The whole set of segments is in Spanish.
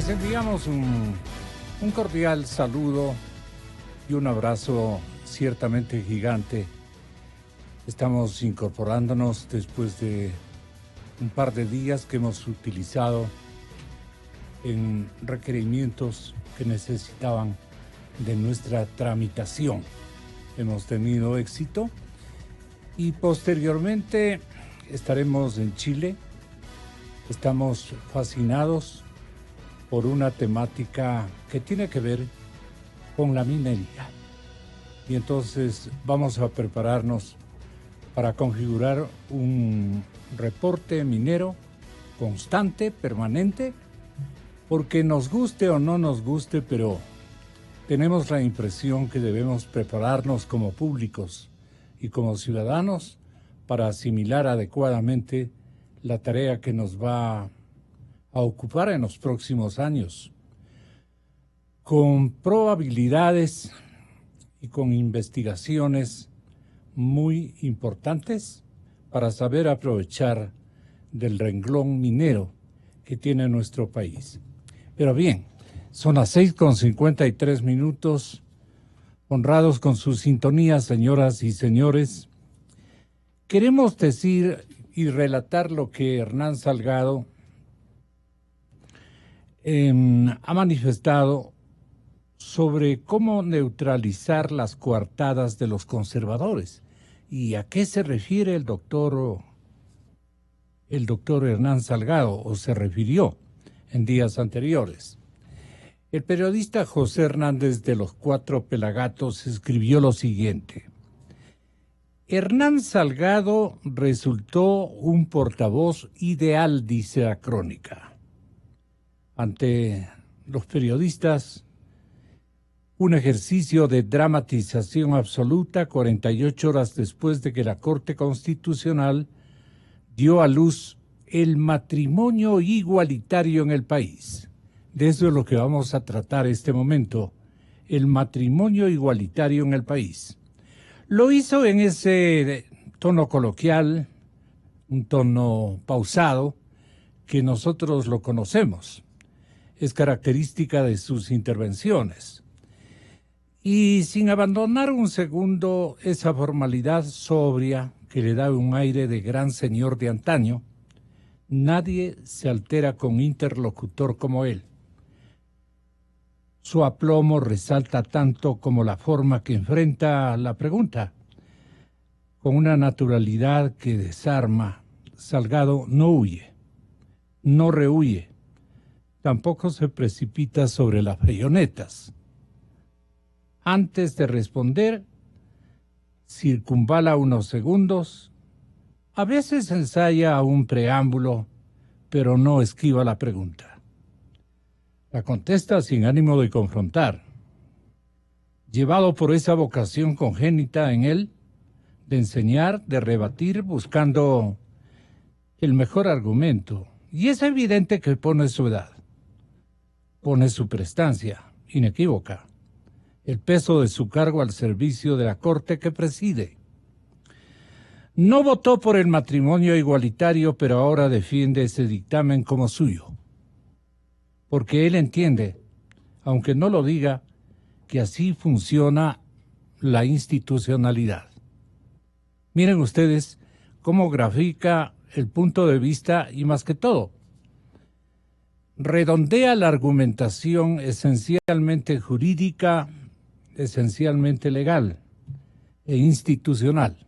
Les enviamos un cordial saludo y un abrazo ciertamente gigante. Estamos incorporándonos después de un par de días que hemos utilizado en requerimientos que necesitaban de nuestra tramitación. Hemos tenido éxito y posteriormente estaremos en Chile. Estamos fascinados por una temática que tiene que ver con la minería. Y entonces vamos a prepararnos para configurar un reporte minero constante, permanente, porque nos guste o no nos guste, pero tenemos la impresión que debemos prepararnos como públicos y como ciudadanos para asimilar adecuadamente la tarea que nos va a ocupar en los próximos años, con probabilidades y con investigaciones muy importantes para saber aprovechar del renglón minero que tiene nuestro país. Pero bien, son las 6:53, honrados con su sintonía, señoras y señores. Queremos decir y relatar lo que Hernán Salgado ha manifestado sobre cómo neutralizar las coartadas de los conservadores. ¿Y a qué se refiere el doctor Hernán Salgado, o se refirió en días anteriores? El periodista José Hernández de los Cuatro Pelagatos escribió lo siguiente: Hernán Salgado resultó un portavoz ideal, dice la crónica. Ante los periodistas, un ejercicio de dramatización absoluta 48 horas después de que la Corte Constitucional dio a luz el matrimonio igualitario en el país. De eso es lo que vamos a tratar este momento, el matrimonio igualitario en el país. Lo hizo en ese tono coloquial, un tono pausado, que nosotros lo conocemos. Es característica de sus intervenciones. Y sin abandonar un segundo esa formalidad sobria que le da un aire de gran señor de antaño, nadie se altera con interlocutor como él. Su aplomo resalta tanto como la forma que enfrenta la pregunta. Con una naturalidad que desarma, Salgado no huye, no rehuye, tampoco se precipita sobre las bayonetas. Antes de responder, circunvala unos segundos, a veces ensaya un preámbulo, pero no esquiva la pregunta. La contesta sin ánimo de confrontar, llevado por esa vocación congénita en él, de enseñar, de rebatir, buscando el mejor argumento. Y es evidente que pone su edad, pone su prestancia inequívoca, el peso de su cargo al servicio de la Corte que preside. No votó por el matrimonio igualitario, pero ahora defiende ese dictamen como suyo, porque él entiende, aunque no lo diga, que así funciona la institucionalidad. Miren ustedes cómo grafica el punto de vista y, más que todo, redondea la argumentación esencialmente jurídica, esencialmente legal e institucional.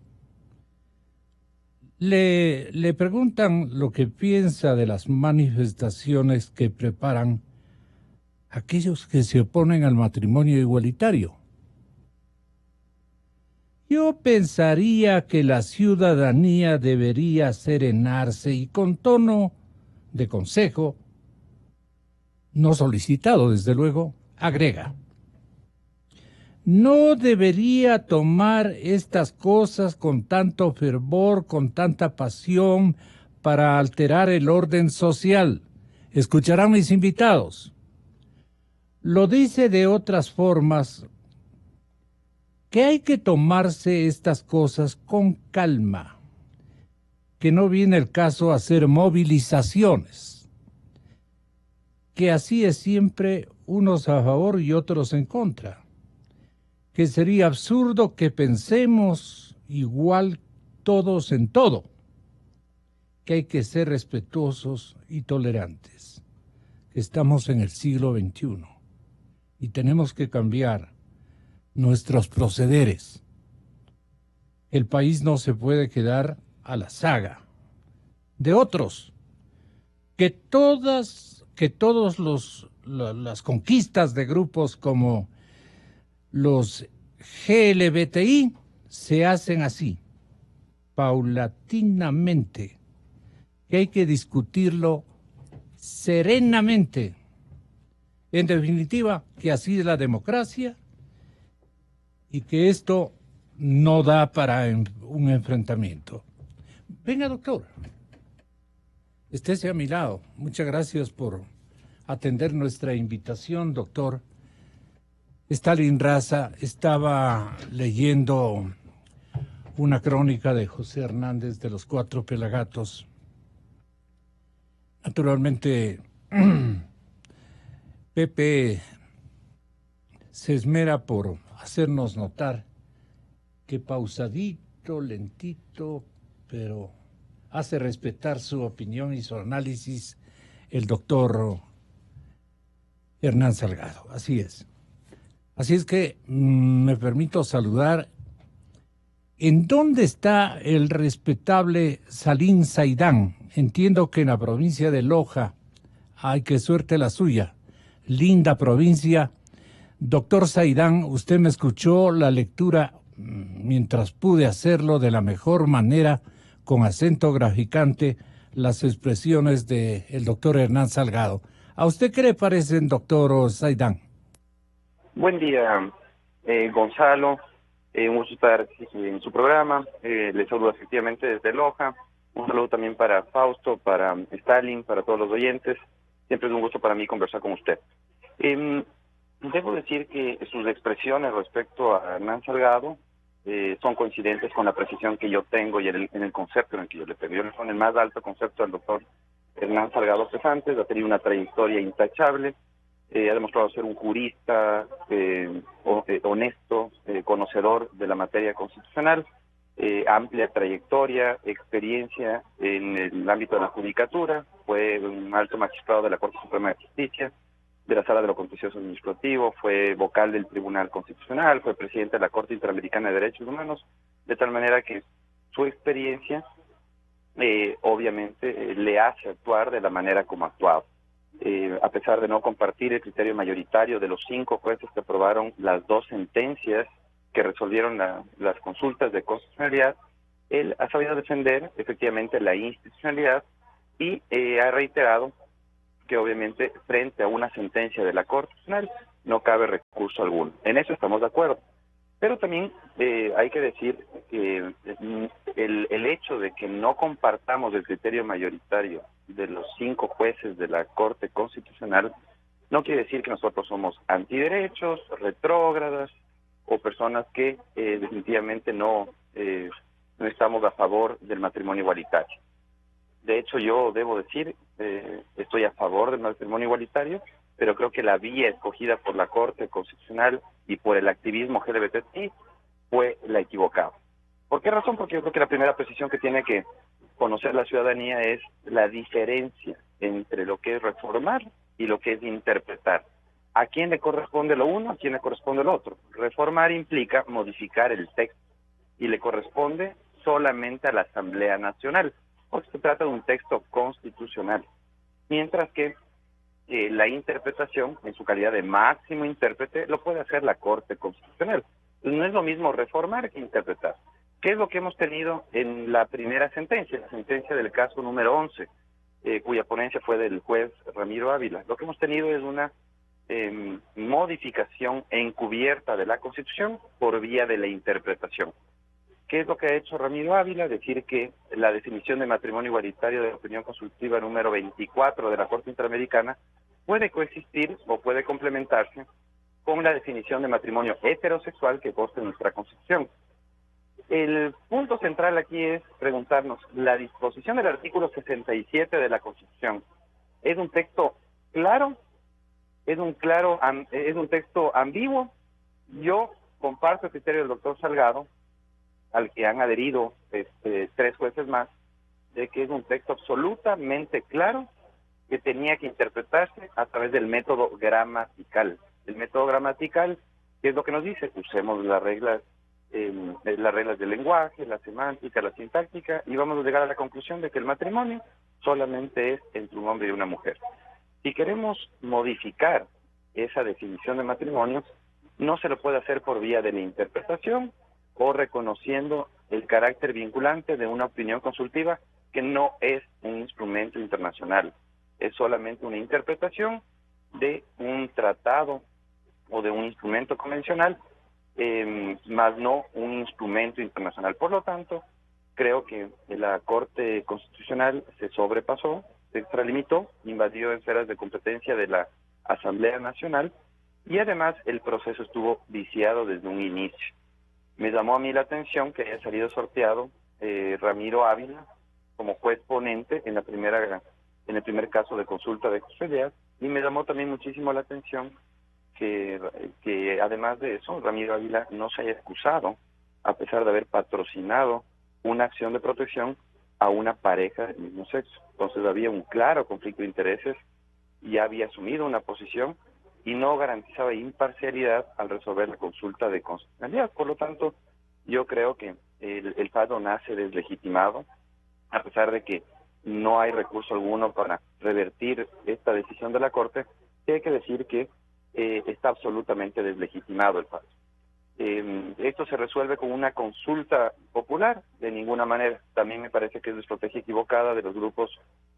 Le preguntan lo que piensa de las manifestaciones que preparan aquellos que se oponen al matrimonio igualitario. Yo pensaría que la ciudadanía debería serenarse y, con tono de consejo, no solicitado desde luego, agrega: no debería tomar estas cosas con tanto fervor, con tanta pasión, para alterar el orden social. Escucharán mis invitados. Lo dice de otras formas, que hay que tomarse estas cosas con calma, que no viene el caso a hacer movilizaciones. que así es siempre unos a favor y otros en contra, que sería absurdo que pensemos igual todos en todo, que hay que ser respetuosos y tolerantes, que estamos en el siglo XXI y tenemos que cambiar nuestros procederes. El país no se puede quedar a la saga de otros, que todos las conquistas de grupos como los GLBTI se hacen así, paulatinamente, que hay que discutirlo serenamente. En definitiva, que así es la democracia y que esto no da para un enfrentamiento. Venga, doctor, estése a mi lado. Muchas gracias por atender nuestra invitación, doctor. Stalin Raza estaba leyendo una crónica de José Hernández de los Cuatro Pelagatos. Naturalmente, Pepe se esmera por hacernos notar que pausadito, lentito, pero hace respetar su opinión y su análisis el doctor Hernán Salgado. Así es. Así es que me permito saludar. ¿En dónde está el respetable Salim Saidán? Entiendo que en la provincia de Loja. Ay, qué suerte la suya. Linda provincia. Doctor Saidán, usted me escuchó la lectura mientras pude hacerlo de la mejor manera, con acento graficante, las expresiones del doctor Hernán Salgado. ¿A usted qué le parecen, doctor Saidán? Buen día, Gonzalo. Un gusto estar en su programa. Les saludo efectivamente desde Loja. Un saludo también para Fausto, para Stalin, para todos los oyentes. Siempre es un gusto para mí conversar con usted. Debo decir que sus expresiones respecto a Hernán Salgado son coincidentes con la precisión que yo tengo y en el concepto en el que yo le tengo. Yo le pongo el más alto concepto al doctor Hernán Salgado Cesantes. Ha tenido una trayectoria intachable. Ha demostrado ser un jurista honesto, conocedor de la materia constitucional, amplia trayectoria, experiencia en el ámbito de la judicatura, fue un alto magistrado de la Corte Suprema de Justicia, de la Sala de lo Contencioso Administrativo, fue vocal del Tribunal Constitucional, fue presidente de la Corte Interamericana de Derechos Humanos, de tal manera que su experiencia obviamente le hace actuar de la manera como ha actuado. A pesar de no compartir el criterio mayoritario de los 5 jueces que aprobaron las 2 sentencias que resolvieron las consultas de constitucionalidad, él ha sabido defender efectivamente la institucionalidad y ha reiterado que obviamente frente a una sentencia de la Corte Constitucional no cabe recurso alguno. En eso estamos de acuerdo. Pero también hay que decir que el hecho de que no compartamos el criterio mayoritario de los 5 jueces de la Corte Constitucional no quiere decir que nosotros somos antiderechos, retrógradas o personas que definitivamente no estamos a favor del matrimonio igualitario. De hecho, yo debo decir, estoy a favor del matrimonio igualitario, pero creo que la vía escogida por la Corte Constitucional y por el activismo LGBTI fue la equivocada. ¿Por qué razón? Porque yo creo que la primera precisión que tiene que conocer la ciudadanía es la diferencia entre lo que es reformar y lo que es interpretar. ¿A quién le corresponde lo uno? ¿A quién le corresponde lo otro? Reformar implica modificar el texto y le corresponde solamente a la Asamblea Nacional, porque se trata de un texto constitucional. Mientras que la interpretación, en su calidad de máximo intérprete, lo puede hacer la Corte Constitucional. No es lo mismo reformar que interpretar. ¿Qué es lo que hemos tenido en la primera sentencia, la sentencia del caso número 11, cuya ponencia fue del juez Ramiro Ávila? Lo que hemos tenido es una modificación encubierta de la Constitución por vía de la interpretación. ¿Qué es lo que ha hecho Ramiro Ávila? Decir que la definición de matrimonio igualitario de la opinión consultiva número 24 de la Corte Interamericana puede coexistir o puede complementarse con la definición de matrimonio heterosexual que consta en nuestra Constitución. El punto central aquí es preguntarnos, ¿la disposición del artículo 67 de la Constitución es un texto claro es es un texto ambiguo. Yo comparto el criterio del doctor Salgado, al que han adherido 3 jueces más, de que es un texto absolutamente claro que tenía que interpretarse a través del método gramatical. El método gramatical, ¿qué es lo que nos dice? Usemos las reglas del lenguaje, la semántica, la sintáctica, y vamos a llegar a la conclusión de que el matrimonio solamente es entre un hombre y una mujer. Si queremos modificar esa definición de matrimonio, no se lo puede hacer por vía de la interpretación o reconociendo el carácter vinculante de una opinión consultiva que no es un instrumento internacional, es solamente una interpretación de un tratado o de un instrumento convencional, más no un instrumento internacional. Por lo tanto, creo que la Corte Constitucional se sobrepasó, se extralimitó, invadió esferas de competencia de la Asamblea Nacional y además el proceso estuvo viciado desde un inicio. Me llamó a mí la atención que haya salido sorteado Ramiro Ávila como juez ponente en el primer caso de consulta de custodial, y me llamó también muchísimo la atención que además de eso, Ramiro Ávila no se haya excusado, a pesar de haber patrocinado una acción de protección a una pareja del mismo sexo. Entonces había un claro conflicto de intereses y había asumido una posición y no garantizaba imparcialidad al resolver la consulta de constitucionalidad. Por lo tanto, yo creo que el fallo nace deslegitimado, a pesar de que no hay recurso alguno para revertir esta decisión de la Corte. Hay que decir que está absolutamente deslegitimado el fallo. Esto se resuelve con una consulta popular, de ninguna manera. También me parece que es la estrategia equivocada de los grupos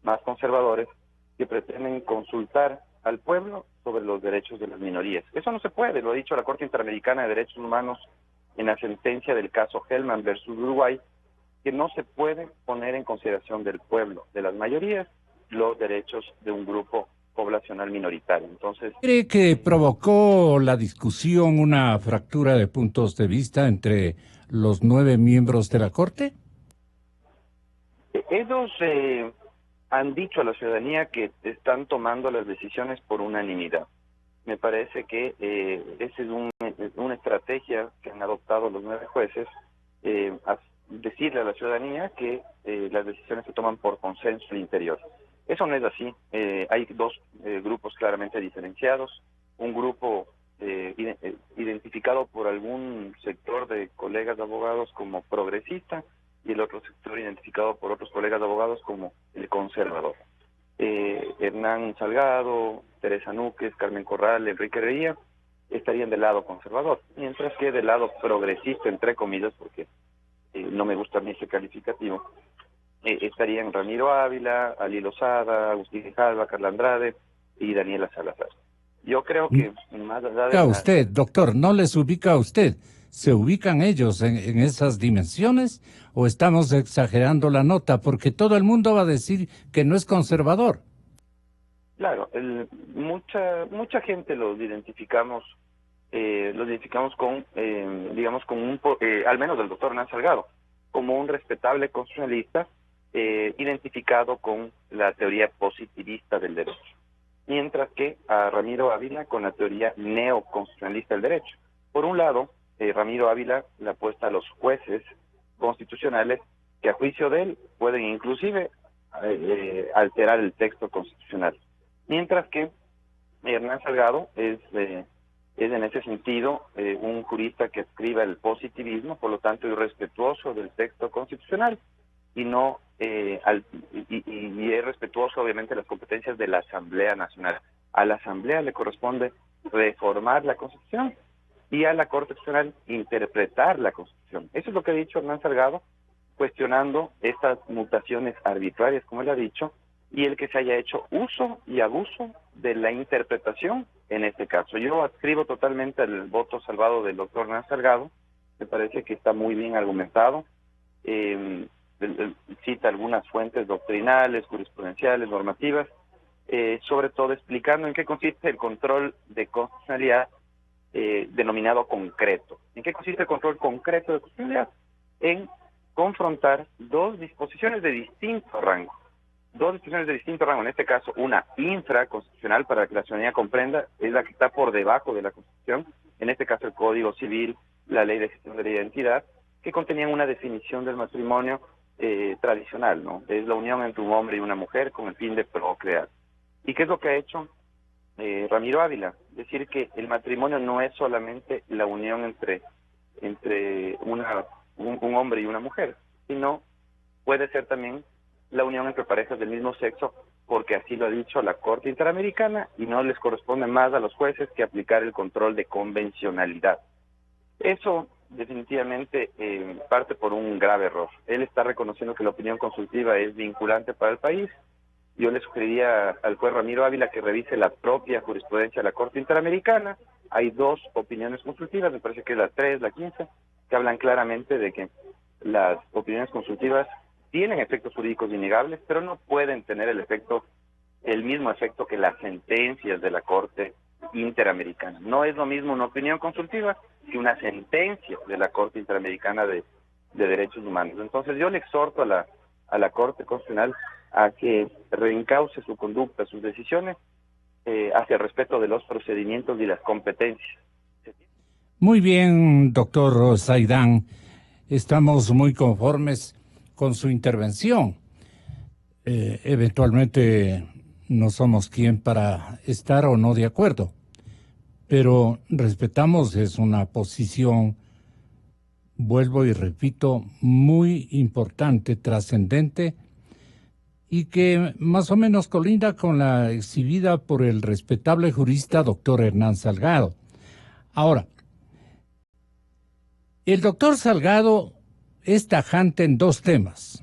más conservadores que pretenden consultar al pueblo sobre los derechos de las minorías. Eso no se puede, lo ha dicho la Corte Interamericana de Derechos Humanos en la sentencia del caso Hellman versus Uruguay, que no se puede poner en consideración del pueblo, de las mayorías, los derechos de un grupo poblacional minoritario. Entonces, ¿Cree que provocó la discusión una fractura de puntos de vista entre los 9 miembros de la Corte? ellos han dicho a la ciudadanía que están tomando las decisiones por unanimidad. Me parece que esa es una estrategia que han adoptado los 9 jueces, decirle a la ciudadanía que las decisiones se toman por consenso al interior. Eso no es así. Hay 2 grupos claramente diferenciados. Un grupo identificado por algún sector de colegas de abogados como progresista y el otro sector identificado por otros colegas de abogados como el conservador. Hernán Salgado, Teresa Núquez, Carmen Corral, Enrique Reía estarían del lado conservador, mientras que del lado progresista, entre comillas, porque no me gusta a mí ese calificativo, estarían Ramiro Ávila, Ali Lozada, Agustín Jalva, Carla Andrade y Daniela Salazar. Yo creo que más allá de Usted, doctor, ¿no les ubica a usted? ¿Se ubican ellos en esas dimensiones o estamos exagerando la nota? Porque todo el mundo va a decir que no es conservador. Claro, mucha gente los identificamos con, digamos, al menos el doctor Hernán Salgado, como un respetable constitucionalista identificado con la teoría positivista del derecho, mientras que a Ramiro Ávila con la teoría neoconstitucionalista del derecho. Por un lado, Ramiro Ávila le apuesta a los jueces constitucionales que a juicio de él pueden inclusive alterar el texto constitucional, mientras que Hernán Salgado es en ese sentido un jurista que escriba el positivismo, por lo tanto irrespetuoso del texto constitucional y no y es respetuoso obviamente de las competencias de la Asamblea Nacional. A la Asamblea le corresponde reformar la Constitución y a la Corte Constitucional interpretar la Constitución. Eso es lo que ha dicho Hernán Salgado, cuestionando estas mutaciones arbitrarias, como él ha dicho, y el que se haya hecho uso y abuso de la interpretación en este caso. Yo adscribo totalmente al voto salvado del doctor Hernán Salgado, me parece que está muy bien argumentado, cita algunas fuentes doctrinales, jurisprudenciales, normativas, sobre todo explicando en qué consiste el control de constitucionalidad denominado concreto. ¿En qué consiste el control concreto de constitucionalidad? En confrontar 2 disposiciones de distinto rango. dos instituciones de distinto rango, en este caso una infraconstitucional para que la ciudadanía comprenda, es la que está por debajo de la Constitución, en este caso el Código Civil, la Ley de Gestión de la Identidad, que contenían una definición del matrimonio tradicional, ¿no? Es la unión entre un hombre y una mujer con el fin de procrear. ¿Y qué es lo que ha hecho Ramiro Ávila? Decir que el matrimonio no es solamente la unión entre un hombre y una mujer, sino puede ser también la unión entre parejas del mismo sexo, porque así lo ha dicho la Corte Interamericana y no les corresponde más a los jueces que aplicar el control de convencionalidad. Eso definitivamente parte por un grave error. Él está reconociendo que la opinión consultiva es vinculante para el país. Yo le sugeriría al juez Ramiro Ávila que revise la propia jurisprudencia de la Corte Interamericana. Hay dos opiniones consultivas, me parece que es la 3, la 15, que hablan claramente de que las opiniones consultivas tienen efectos jurídicos innegables, pero no pueden tener el mismo efecto que las sentencias de la Corte Interamericana. No es lo mismo una opinión consultiva que una sentencia de la Corte Interamericana de Derechos Humanos. Entonces yo le exhorto a la Corte Constitucional a que reencauce su conducta, sus decisiones, hacia el respeto de los procedimientos y las competencias. Muy bien, doctor Saidán. Estamos muy conformes con su intervención. Eventualmente no somos quien para estar o no de acuerdo, pero respetamos, es una posición, vuelvo y repito, muy importante, trascendente, y que más o menos colinda con la exhibida por el respetable jurista doctor Hernán Salgado. Ahora, el doctor Salgado es tajante en dos temas,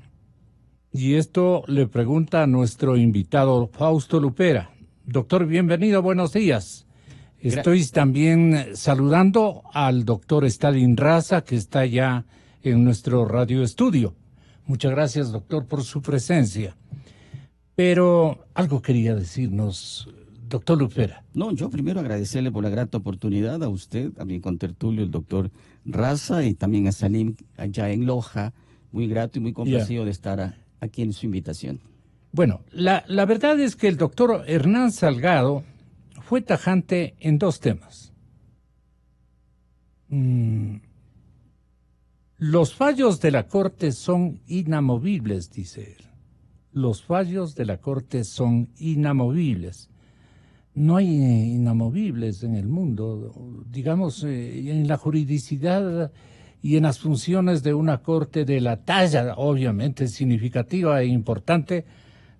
y esto le pregunta a nuestro invitado Fausto Lupera. Doctor, bienvenido, buenos días. Estoy también saludando al doctor Stalin Raza, que está ya en nuestro radio estudio. Muchas gracias, doctor, por su presencia. Pero algo quería decirnos, doctor Lupera. No, yo primero agradecerle por la grata oportunidad a usted, a mi contertulio, el doctor Raza, y también a Salim allá en Loja. Muy grato y muy complacido de estar aquí en su invitación. Bueno, la verdad es que el doctor Hernán Salgado fue tajante en dos temas. Los fallos de la Corte son inamovibles, dice él. Los fallos de la Corte son inamovibles. No hay inamovibles en el mundo, digamos, en la juridicidad y en las funciones de una Corte de la talla, obviamente, significativa e importante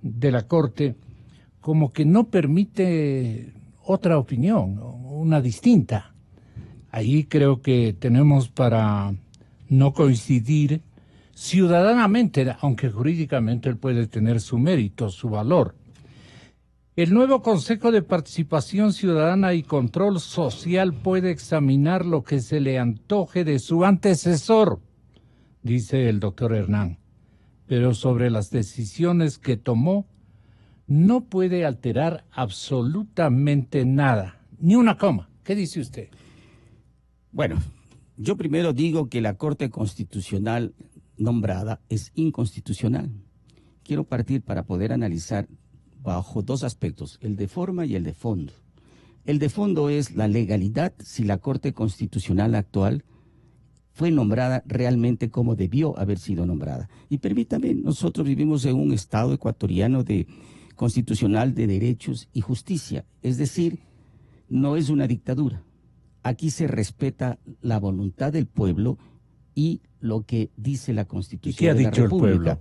de la Corte, como que no permite otra opinión, una distinta. Ahí creo que tenemos para no coincidir ciudadanamente, aunque jurídicamente él puede tener su mérito, su valor. El nuevo Consejo de Participación Ciudadana y Control Social puede examinar lo que se le antoje de su antecesor, dice el doctor Hernán, pero sobre las decisiones que tomó no puede alterar absolutamente nada, ni una coma. ¿Qué dice usted? Bueno, yo primero digo que la Corte Constitucional nombrada es inconstitucional. Quiero partir para poder analizar bajo dos aspectos, el de forma y el de fondo. El de fondo es la legalidad, si la Corte Constitucional actual fue nombrada realmente como debió haber sido nombrada. Y permítame, nosotros vivimos en un Estado ecuatoriano constitucional de derechos y justicia, es decir, no es una dictadura. Aquí se respeta la voluntad del pueblo y lo que dice la Constitución de la República.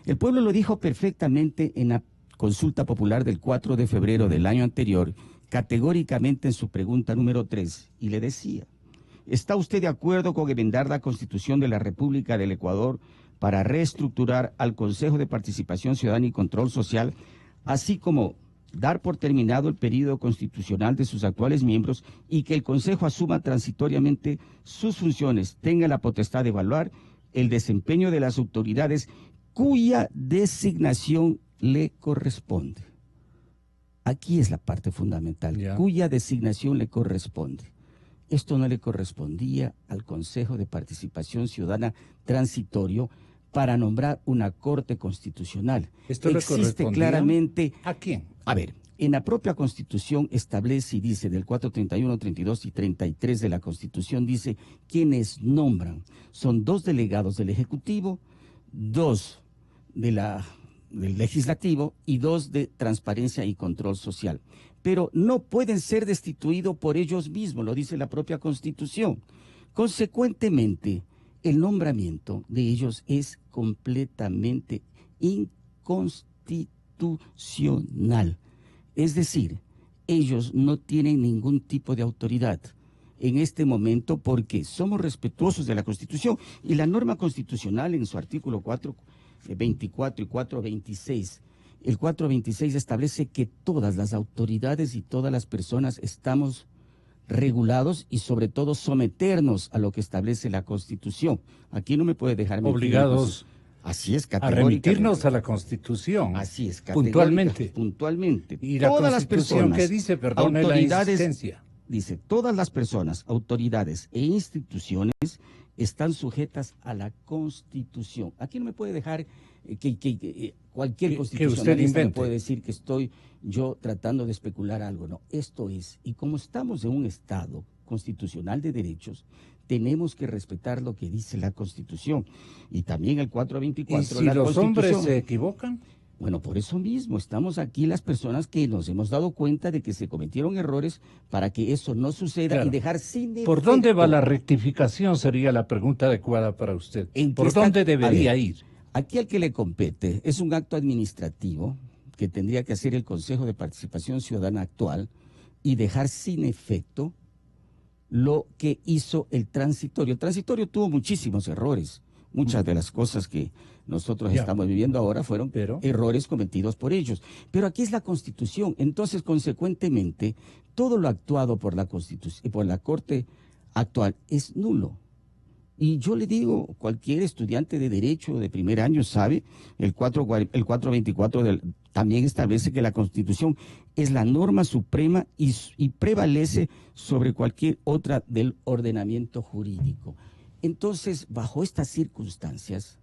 El pueblo lo dijo perfectamente en la consulta popular del 4 de febrero del año anterior, categóricamente en su pregunta número 3, y le decía: ¿está usted de acuerdo con enmendar la Constitución de la República del Ecuador para reestructurar al Consejo de Participación Ciudadana y Control Social, así como dar por terminado el periodo constitucional de sus actuales miembros y que el Consejo asuma transitoriamente sus funciones, tenga la potestad de evaluar el desempeño de las autoridades cuya designación le corresponde? Aquí es la parte fundamental, cuya designación le corresponde. Esto no le correspondía al Consejo de Participación Ciudadana transitorio, para nombrar una Corte Constitucional. ¿Esto le Existe correspondía claramente... a quién? A ver, en la propia Constitución establece y dice, del 431, 32 y 33 de la Constitución, dice quienes nombran. Son 2 delegados del Ejecutivo, 2 del Legislativo y 2 de Transparencia y Control Social. Pero no pueden ser destituidos por ellos mismos, lo dice la propia Constitución. Consecuentemente, el nombramiento de ellos es completamente inconstitucional. Es decir, ellos no tienen ningún tipo de autoridad en este momento porque somos respetuosos de la Constitución y la norma constitucional en su artículo 424 y 426. El 426 establece que todas las autoridades y todas las personas estamos regulados y sobre todo someternos a lo que establece la Constitución. Aquí no me puede dejar obligados. Así es, A categóricamente. remitirnos a la Constitución. Así es, puntualmente. Puntualmente. Y la todas Constitución, las personas, ¿qué dice? Perdone la autoridades, insistencia. dice, todas las personas, autoridades e instituciones están sujetas a la Constitución. Aquí no me puede dejar cualquier que constitucionalista usted me invente. puede decir que estoy yo tratando de especular algo. No, esto es, y como estamos en un Estado constitucional de derechos, tenemos que respetar lo que dice la Constitución. Y también el 424 ¿Y si la los hombres Constitución. se equivocan? Bueno, por eso mismo estamos aquí las personas que nos hemos dado cuenta de que se cometieron errores para que eso no suceda Claro. y dejar sin ¿Por efecto. dónde va la rectificación? Sería la pregunta adecuada para usted. ¿En qué ¿Por está? dónde A debería ver, ir? Aquí al que le compete es un acto administrativo que tendría que hacer el Consejo de Participación Ciudadana actual y dejar sin efecto lo que hizo el transitorio. El transitorio tuvo muchísimos errores. Muchas de las cosas que nosotros Ya. estamos viviendo ahora fueron Pero- errores cometidos por ellos. Pero aquí es la Constitución. Entonces, consecuentemente, todo lo actuado por la Constitución, por la Corte actual es nulo. Y yo le digo, cualquier estudiante de Derecho de primer año sabe, el 424 también establece que la Constitución es la norma suprema y prevalece sobre cualquier otra del ordenamiento jurídico. Entonces, bajo estas circunstancias,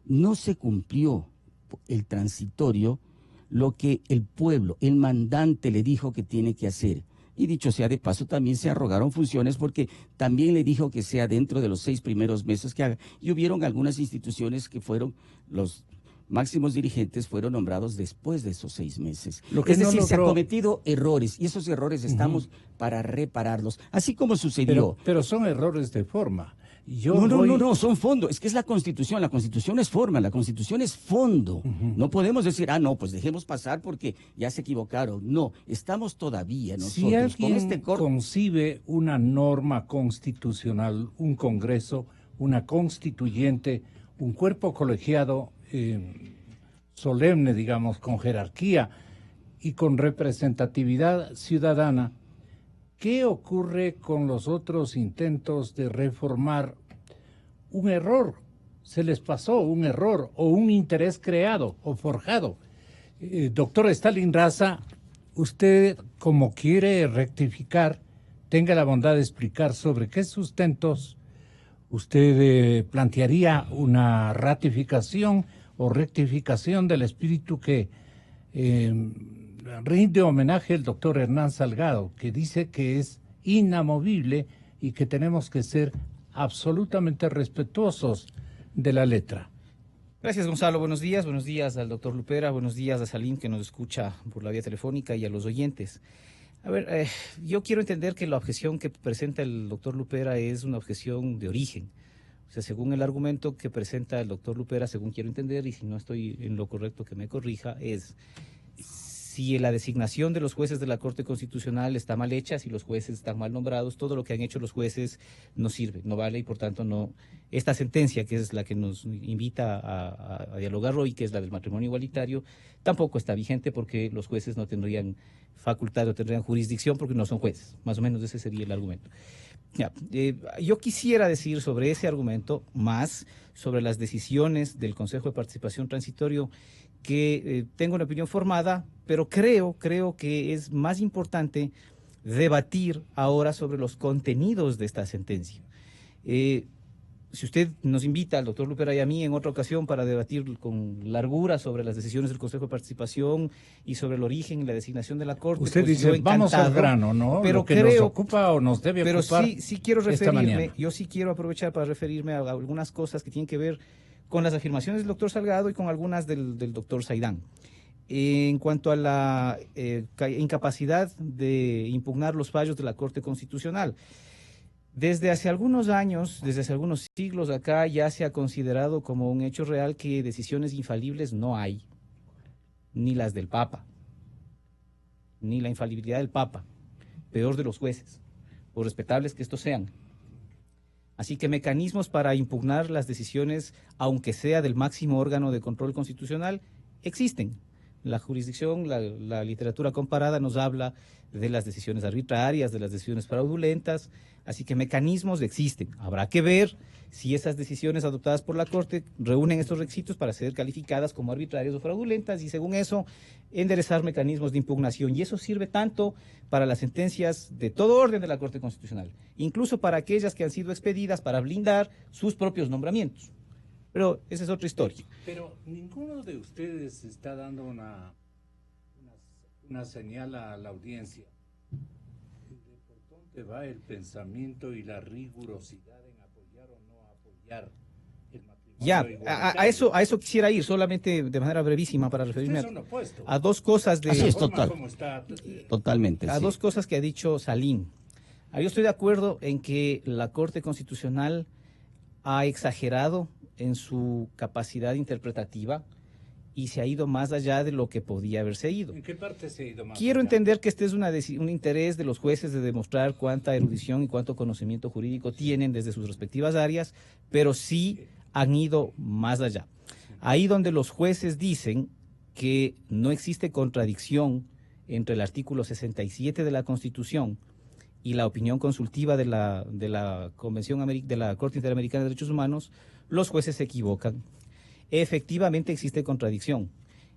no se cumplió el transitorio lo que el pueblo, el mandante le dijo que tiene que hacer. Y dicho sea de paso, también se arrogaron funciones porque también le dijo que sea dentro de los 6 primeros meses que haga. Y hubieron algunas instituciones que fueron, los máximos dirigentes fueron nombrados después de esos 6 meses. Lo que Es no decir, se han logró- cometido errores y esos errores estamos para repararlos. Así como sucedió. Pero son errores de forma. Yo No, voy- no, son fondo. Es que es la Constitución es forma, la Constitución es fondo. No podemos decir, no, pues dejemos pasar porque ya se equivocaron. No, estamos todavía nosotros Si alguien con este concibe una norma constitucional, un Congreso, una constituyente, un cuerpo colegiado solemne, digamos, con jerarquía y con representatividad ciudadana, ¿qué ocurre con los otros intentos de reformar un error? Se les pasó un error o un interés creado o forjado. Doctor Stalin Raza, usted, como quiere rectificar, tenga la bondad de explicar sobre qué sustentos usted plantearía una ratificación o rectificación del espíritu que rinde homenaje el doctor Hernán Salgado, que dice que es inamovible y que tenemos que ser absolutamente respetuosos de la letra. Gracias, Gonzalo. Buenos días al doctor Lupera, buenos días a Salim, que nos escucha por la vía telefónica, y a los oyentes. A ver, yo quiero entender que la objeción que presenta el doctor Lupera es una objeción de origen. O sea, según el argumento que presenta el doctor Lupera, según quiero entender, y si no estoy en lo correcto que me corrija, es si la designación de los jueces de la Corte Constitucional está mal hecha, si los jueces están mal nombrados, todo lo que han hecho los jueces no sirve, no vale, y por tanto no. Esta sentencia, que es la que nos invita a dialogar hoy, que es la del matrimonio igualitario, tampoco está vigente porque los jueces no tendrían facultad o tendrían jurisdicción porque no son jueces. Más o menos ese sería el argumento. Ya, yo quisiera decir sobre ese argumento más sobre las decisiones del Consejo de Participación Transitorio, que tengo una opinión formada, pero creo que es más importante debatir ahora sobre los contenidos de esta sentencia. si usted nos invita, al doctor Lupera y a mí, en otra ocasión para debatir con largura sobre las decisiones del Consejo de Participación y sobre el origen y la designación de la Corte. Usted pues dice, vamos al grano, ¿no? Pero lo que nos ocupa o nos debe ocupar. Pero sí quiero referirme, yo sí quiero aprovechar para referirme a algunas cosas que tienen que ver con las afirmaciones del doctor Salgado y con algunas del doctor Saidán. En cuanto a la incapacidad de impugnar los fallos de la Corte Constitucional, desde hace algunos años, desde hace algunos siglos acá, ya se ha considerado como un hecho real que decisiones infalibles no hay, ni las del Papa, ni la infalibilidad del Papa, peor de los jueces, por respetables que estos sean. Así que mecanismos para impugnar las decisiones, aunque sea del máximo órgano de control constitucional, existen. La jurisdicción, la literatura comparada nos habla de las decisiones arbitrarias, de las decisiones fraudulentas, así que mecanismos existen. Habrá que ver si esas decisiones adoptadas por la Corte reúnen estos requisitos para ser calificadas como arbitrarias o fraudulentas y según eso enderezar mecanismos de impugnación. Y eso sirve tanto para las sentencias de todo orden de la Corte Constitucional, incluso para aquellas que han sido expedidas para blindar sus propios nombramientos. Pero esa es otra historia. Pero ninguno de ustedes está dando una señal a la audiencia de por dónde va el pensamiento y la rigurosidad en apoyar o no apoyar el matrimonio. Ya, a eso quisiera ir, solamente de manera brevísima para referirme a dos cosas de... Así es, totalmente. A dos cosas que ha dicho Salim. Yo estoy de acuerdo en que la Corte Constitucional ha exagerado en su capacidad interpretativa y se ha ido más allá de lo que podía haberse ido. ¿En qué parte se ha ido más Quiero allá? entender que este es un interés de los jueces de demostrar cuánta erudición y cuánto conocimiento jurídico tienen desde sus respectivas áreas, pero sí han ido más allá. Ahí donde los jueces dicen que no existe contradicción entre el artículo 67 de la Constitución y la opinión consultiva de la Convención de la Corte Interamericana de Derechos Humanos, los jueces se equivocan. Efectivamente existe contradicción.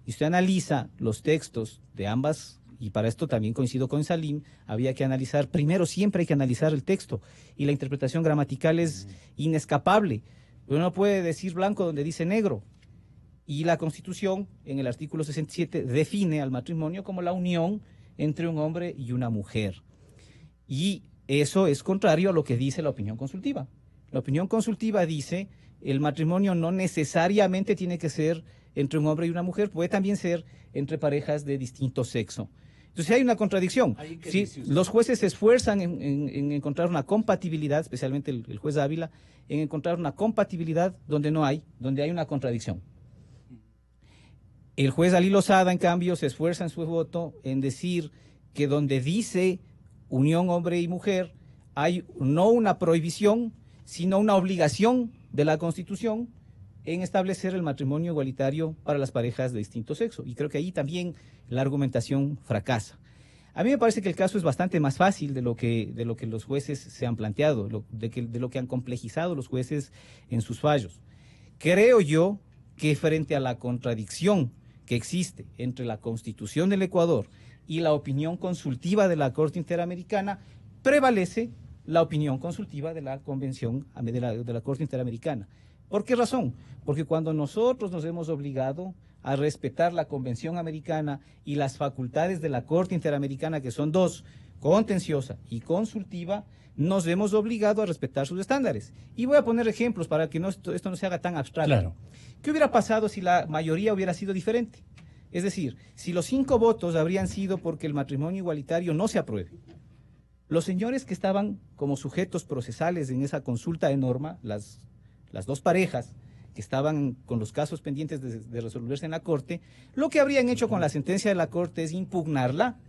Y usted analiza los textos de ambas, y para esto también coincido con Salim, había que analizar, primero siempre hay que analizar el texto, y la interpretación gramatical es inescapable. Uno no puede decir blanco donde dice negro. Y la Constitución, en el artículo 67, define al matrimonio como la unión entre un hombre y una mujer. Y eso es contrario a lo que dice la opinión consultiva. La opinión consultiva dice el matrimonio no necesariamente tiene que ser entre un hombre y una mujer, puede también ser entre parejas de distinto sexo. Entonces hay una contradicción. ¿Sí? Los jueces se esfuerzan en encontrar una compatibilidad, especialmente el juez Ávila, en encontrar una compatibilidad donde no hay, donde hay una contradicción. El juez Ali Lozada, en cambio, se esfuerza en su voto en decir que donde dice unión hombre y mujer, hay no una prohibición, sino una obligación de la Constitución en establecer el matrimonio igualitario para las parejas de distinto sexo. Y creo que ahí también la argumentación fracasa. A mí me parece que el caso es bastante más fácil de lo que los jueces se han planteado, de lo que han complejizado los jueces en sus fallos. Creo yo que frente a la contradicción que existe entre la Constitución del Ecuador y la opinión consultiva de la Corte Interamericana, prevalece la opinión consultiva de la Convención de la Corte Interamericana. ¿Por qué razón? Porque cuando nosotros nos hemos obligado a respetar la Convención Americana y las facultades de la Corte Interamericana, que son dos, contenciosa y consultiva, nos hemos obligado a respetar sus estándares. Y voy a poner ejemplos para que esto no se haga tan abstracto. Claro. ¿Qué hubiera pasado si la mayoría hubiera sido diferente? Es decir, si los 5 votos habrían sido porque el matrimonio igualitario no se apruebe. Los señores que estaban como sujetos procesales en esa consulta de norma, las dos parejas que estaban con los casos pendientes de resolverse en la Corte, lo que habrían hecho con la sentencia de la Corte es impugnarla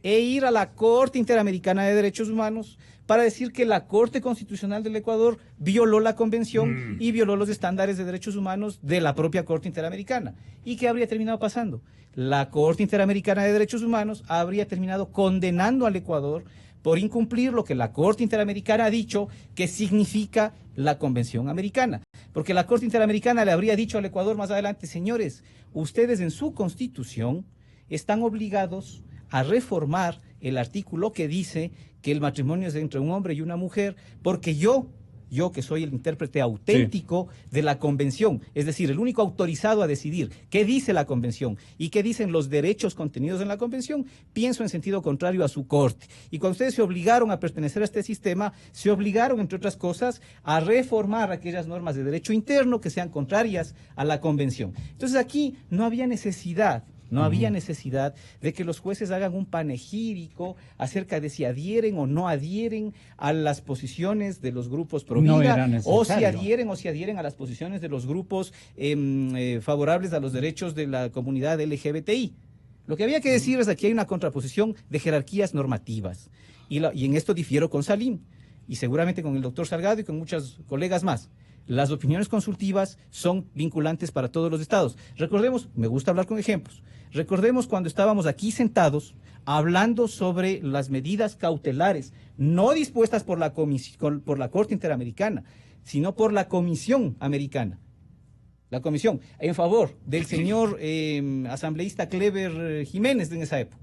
e ir a la Corte Interamericana de Derechos Humanos para decir que la Corte Constitucional del Ecuador violó la Convención y violó los estándares de derechos humanos de la propia Corte Interamericana. ¿Y qué habría terminado pasando? La Corte Interamericana de Derechos Humanos habría terminado condenando al Ecuador por incumplir lo que la Corte Interamericana ha dicho que significa la Convención Americana. Porque la Corte Interamericana le habría dicho al Ecuador más adelante, señores, ustedes en su Constitución están obligados a reformar el artículo que dice que el matrimonio es entre un hombre y una mujer, porque yo yo que soy el intérprete auténtico de la convención, es decir, el único autorizado a decidir qué dice la convención y qué dicen los derechos contenidos en la convención, pienso en sentido contrario a su corte. Y cuando ustedes se obligaron a pertenecer a este sistema, se obligaron, entre otras cosas, a reformar aquellas normas de derecho interno que sean contrarias a la convención. Entonces aquí no había necesidad de que los jueces hagan un panegírico acerca de si adhieren o no adhieren a las posiciones de los grupos pro vida, o si adhieren a las posiciones de los grupos favorables a los derechos de la comunidad LGBTI. Lo que había que decir es que aquí hay una contraposición de jerarquías normativas, y en esto difiero con Salim, y seguramente con el doctor Salgado y con muchos colegas más. Las opiniones consultivas son vinculantes para todos los estados. Recordemos, me gusta hablar con ejemplos, recordemos cuando estábamos aquí sentados hablando sobre las medidas cautelares, no dispuestas por la Corte Interamericana, sino por la Comisión Americana. La Comisión, en favor del señor asambleísta Clever Jiménez en esa época.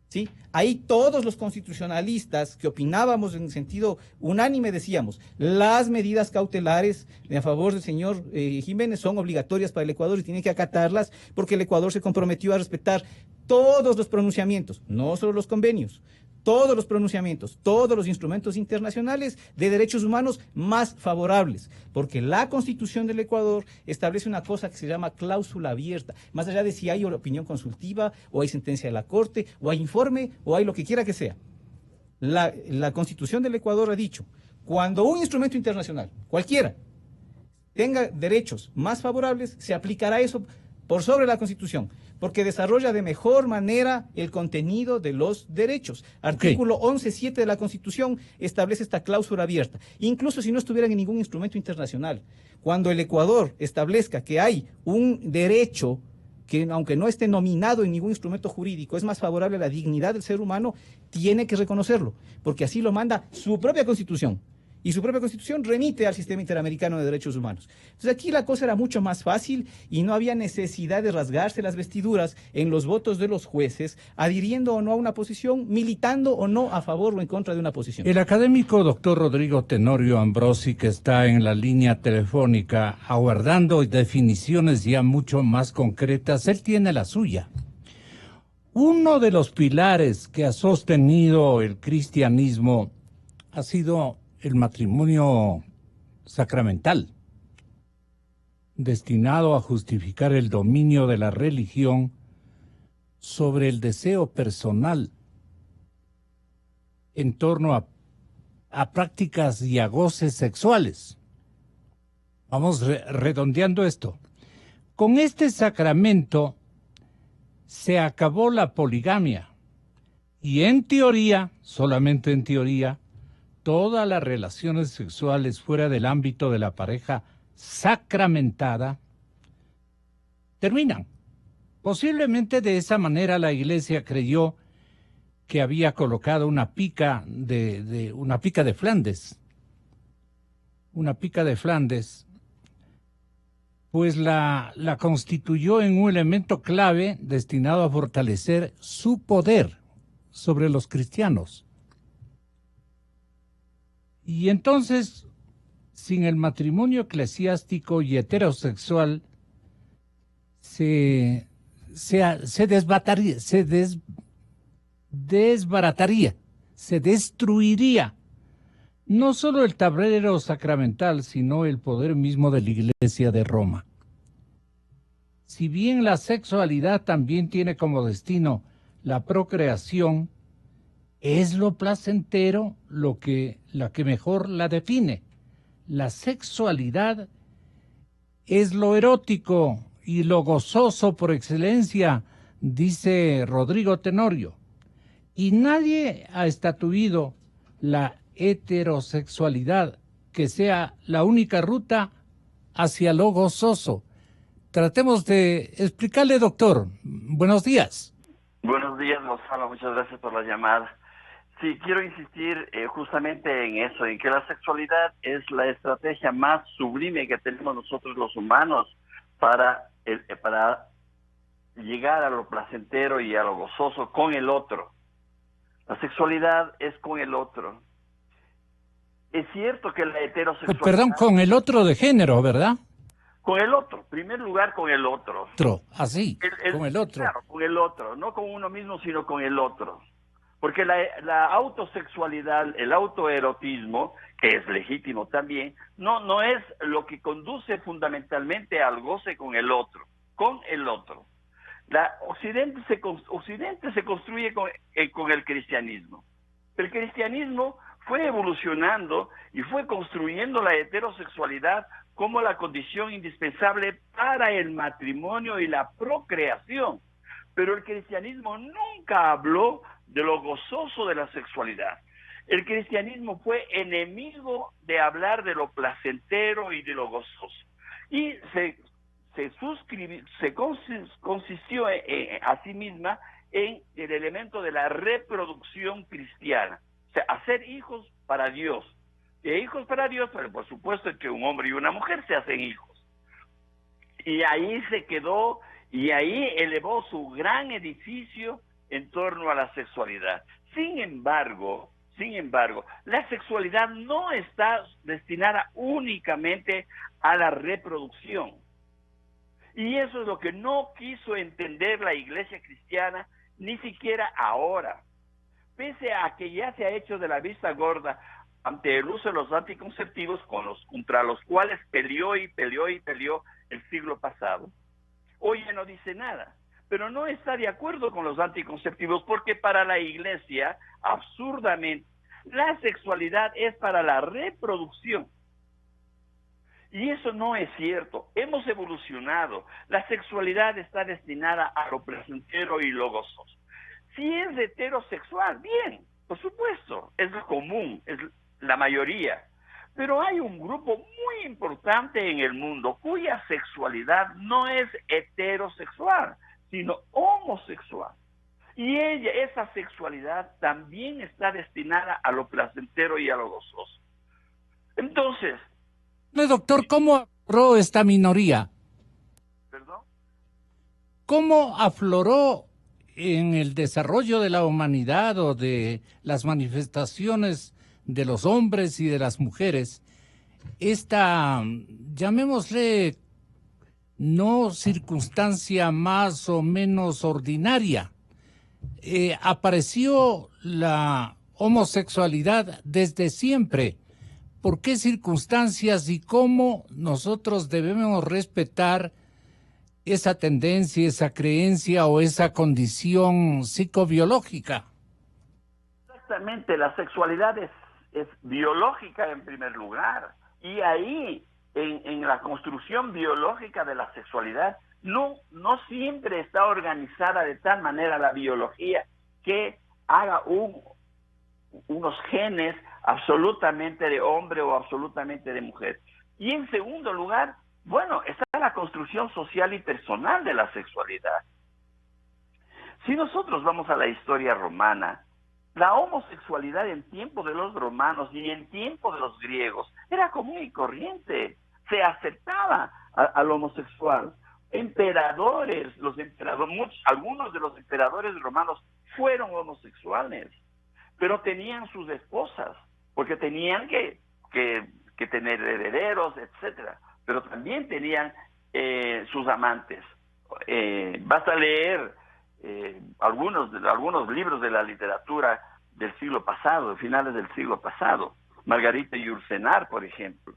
¿Sí? Ahí todos los constitucionalistas que opinábamos en sentido unánime decíamos, las medidas cautelares a favor del señor Jiménez son obligatorias para el Ecuador y tienen que acatarlas porque el Ecuador se comprometió a respetar todos los pronunciamientos, no solo los convenios, todos los pronunciamientos, todos los instrumentos internacionales de derechos humanos más favorables, porque la Constitución del Ecuador establece una cosa que se llama cláusula abierta, más allá de si hay opinión consultiva, o hay sentencia de la Corte, o hay informe, o hay lo que quiera que sea. La Constitución del Ecuador ha dicho, cuando un instrumento internacional, cualquiera, tenga derechos más favorables, se aplicará eso por sobre la Constitución, porque desarrolla de mejor manera el contenido de los derechos. Artículo 11.7 de la Constitución establece esta cláusula abierta, incluso si no estuvieran en ningún instrumento internacional. Cuando el Ecuador establezca que hay un derecho que, aunque no esté nominado en ningún instrumento jurídico, es más favorable a la dignidad del ser humano, tiene que reconocerlo, porque así lo manda su propia Constitución. Y su propia Constitución remite al Sistema Interamericano de Derechos Humanos. Entonces aquí la cosa era mucho más fácil y no había necesidad de rasgarse las vestiduras en los votos de los jueces, adhiriendo o no a una posición, militando o no a favor o en contra de una posición. El académico doctor Rodrigo Tenorio Ambrosi, que está en la línea telefónica aguardando definiciones ya mucho más concretas, él tiene la suya. Uno de los pilares que ha sostenido el cristianismo ha sido el matrimonio sacramental, destinado a justificar el dominio de la religión sobre el deseo personal en torno a prácticas y a goces sexuales. Vamos redondeando esto. Con este sacramento se acabó la poligamia y en teoría, solamente en teoría, todas las relaciones sexuales fuera del ámbito de la pareja sacramentada terminan. Posiblemente de esa manera la Iglesia creyó que había colocado una pica de Flandes. Una pica de Flandes, pues la constituyó en un elemento clave destinado a fortalecer su poder sobre los cristianos. Y entonces, sin el matrimonio eclesiástico y heterosexual, se desbarataría, se destruiría no solo el tablero sacramental, sino el poder mismo de la Iglesia de Roma. Si bien la sexualidad también tiene como destino la procreación, es lo placentero la que mejor la define. La sexualidad es lo erótico y lo gozoso por excelencia, dice Rodrigo Tenorio. Y nadie ha estatuido la heterosexualidad que sea la única ruta hacia lo gozoso. Tratemos de explicarle, doctor. Buenos días. Buenos días, Gonzalo. Muchas gracias por la llamada. Sí, quiero insistir justamente en eso, en que la sexualidad es la estrategia más sublime que tenemos nosotros los humanos para llegar a lo placentero y a lo gozoso con el otro. La sexualidad es con el otro. Es cierto que la heterosexualidad... Perdón, con el otro de género, ¿verdad? Con el otro, en primer lugar con el otro. Otro, así, con el otro. Claro, con el otro, no con uno mismo, sino con el otro. Porque la autosexualidad, el autoerotismo, que es legítimo también, no es lo que conduce fundamentalmente al goce con el otro, con el otro. Occidente se construye con el cristianismo. El cristianismo fue evolucionando y fue construyendo la heterosexualidad como la condición indispensable para el matrimonio y la procreación. Pero el cristianismo nunca habló de lo gozoso de la sexualidad. El cristianismo fue enemigo de hablar de lo placentero y de lo gozoso. Y consistió a sí misma en el elemento de la reproducción cristiana. O sea, hacer hijos para Dios. Hijos para Dios, pero por supuesto que un hombre y una mujer se hacen hijos. Y ahí se quedó, y ahí elevó su gran edificio en torno a la sexualidad. Sin embargo, la sexualidad no está destinada únicamente a la reproducción. Y eso es lo que no quiso entender la Iglesia cristiana, ni siquiera ahora. Pese a que ya se ha hecho de la vista gorda ante el uso de los anticonceptivos contra los cuales peleó el siglo pasado, hoy ya no dice nada. Pero no está de acuerdo con los anticonceptivos porque para la Iglesia, absurdamente, la sexualidad es para la reproducción. Y eso no es cierto. Hemos evolucionado. La sexualidad está destinada a lo placentero y lo gozoso. Si es heterosexual, bien, por supuesto, es lo común, es la mayoría. Pero hay un grupo muy importante en el mundo cuya sexualidad no es heterosexual, sino homosexual. Y esa sexualidad también está destinada a lo placentero y a lo gozoso. Entonces... No, doctor, ¿cómo afloró esta minoría? ¿Perdón? ¿Cómo afloró en el desarrollo de la humanidad o de las manifestaciones de los hombres y de las mujeres esta, llamémosle, no circunstancia más o menos ordinaria? Apareció la homosexualidad desde siempre. ¿Por qué circunstancias y cómo nosotros debemos respetar esa tendencia, esa creencia o esa condición psicobiológica? Exactamente, la sexualidad es biológica en primer lugar. Y ahí, en la construcción biológica de la sexualidad, no siempre está organizada de tal manera la biología que haga unos genes absolutamente de hombre o absolutamente de mujer. Y en segundo lugar, bueno, está la construcción social y personal de la sexualidad. Si nosotros vamos a la historia romana, la homosexualidad en tiempo de los romanos y en tiempo de los griegos era común y corriente. Se aceptaba al homosexual. Algunos de los emperadores romanos fueron homosexuales, pero tenían sus esposas, porque tenían que tener herederos, etcétera. Pero también tenían sus amantes. Basta leer algunos libros de la literatura del siglo pasado, de finales del siglo pasado. Margarita Yourcenar, por ejemplo.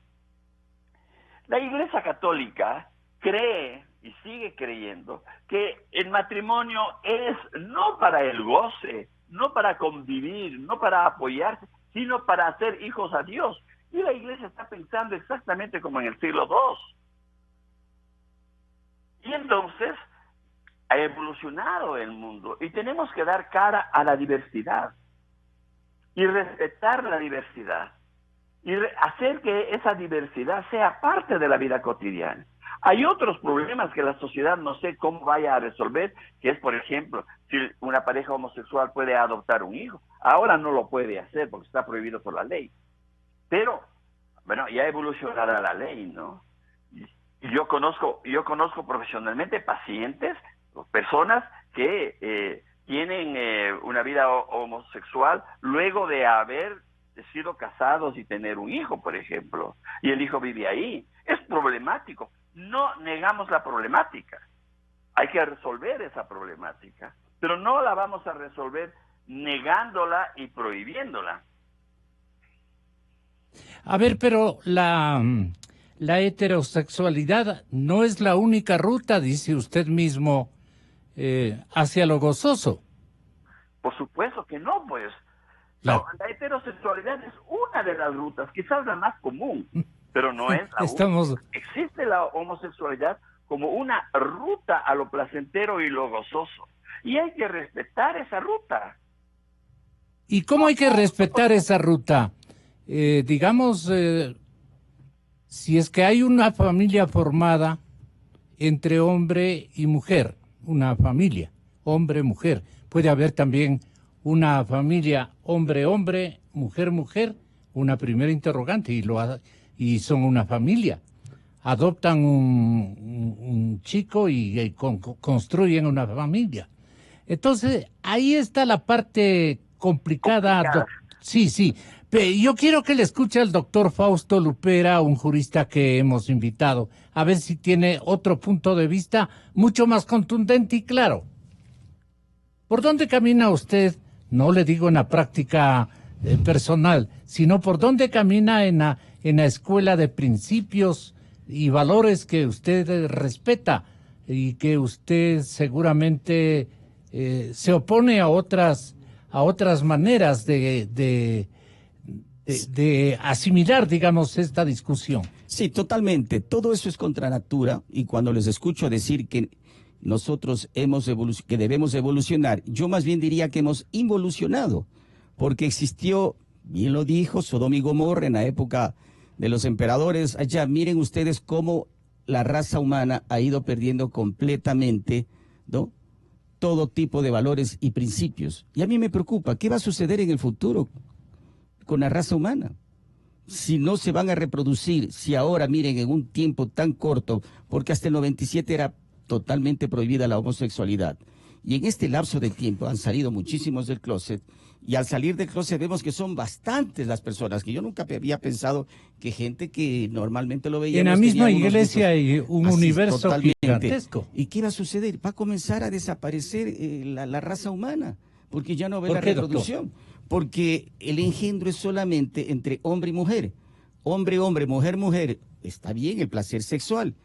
La Iglesia Católica cree y sigue creyendo que el matrimonio es no para el goce, no para convivir, no para apoyarse, sino para hacer hijos a Dios. Y la Iglesia está pensando exactamente como en el siglo II. Y entonces ha evolucionado el mundo y tenemos que dar cara a la diversidad y respetar la diversidad y hacer que esa diversidad sea parte de la vida cotidiana. Hay otros problemas que la sociedad no sé cómo vaya a resolver, que es, por ejemplo, si una pareja homosexual puede adoptar un hijo. Ahora no lo puede hacer porque está prohibido por la ley. Pero, bueno, ya evolucionará la ley, ¿no? Y yo conozco profesionalmente pacientes, personas que tienen una vida homosexual luego de haber sido casados y tener un hijo, por ejemplo, y el hijo vive ahí. Es problemático. No negamos la problemática. Hay que resolver esa problemática, pero no la vamos a resolver negándola y prohibiéndola. A ver, pero la heterosexualidad no es la única ruta, dice usted mismo, hacia lo gozoso. Por supuesto que no, pues. Claro. La heterosexualidad es una de las rutas, quizás la más común, pero no es la única. Existe la homosexualidad como una ruta a lo placentero y lo gozoso, y hay que respetar esa ruta. ¿Y cómo hay que respetar esa ruta? Digamos, si es que hay una familia formada entre hombre y mujer, una familia, hombre-mujer, puede haber también una familia hombre-hombre, mujer-mujer, una primera interrogante, y son una familia. Adoptan un chico y construyen una familia. Entonces, ahí está la parte complicada. Sí. Yo quiero que le escuche al doctor Fausto Lupera, un jurista que hemos invitado, a ver si tiene otro punto de vista mucho más contundente y claro. ¿Por dónde camina usted? No le digo en la práctica personal, sino por dónde camina en la escuela de principios y valores que usted respeta y que usted seguramente se opone a otras maneras de asimilar, digamos, esta discusión. Sí, totalmente. Todo eso es contra natura, y cuando les escucho decir que nosotros que debemos evolucionar, yo más bien diría que hemos involucionado, porque existió, bien lo dijo, Sodoma y Gomorra en la época de los emperadores. Allá miren ustedes cómo la raza humana ha ido perdiendo completamente, ¿no?, todo tipo de valores y principios. Y a mí me preocupa, ¿qué va a suceder en el futuro con la raza humana? Si no se van a reproducir, si ahora, miren, en un tiempo tan corto, porque hasta el 97 era totalmente prohibida la homosexualidad, y en este lapso de tiempo han salido muchísimos del closet, y al salir del closet vemos que son bastantes las personas, que yo nunca había pensado que gente que normalmente lo veía. En la misma iglesia hay un universo gigantesco. ¿Y qué va a suceder? Va a comenzar a desaparecer la raza humana, porque ya no ve la reproducción. Doctor? Porque el engendro es solamente entre hombre y mujer. Hombre, mujer, mujer. Está bien el placer sexual,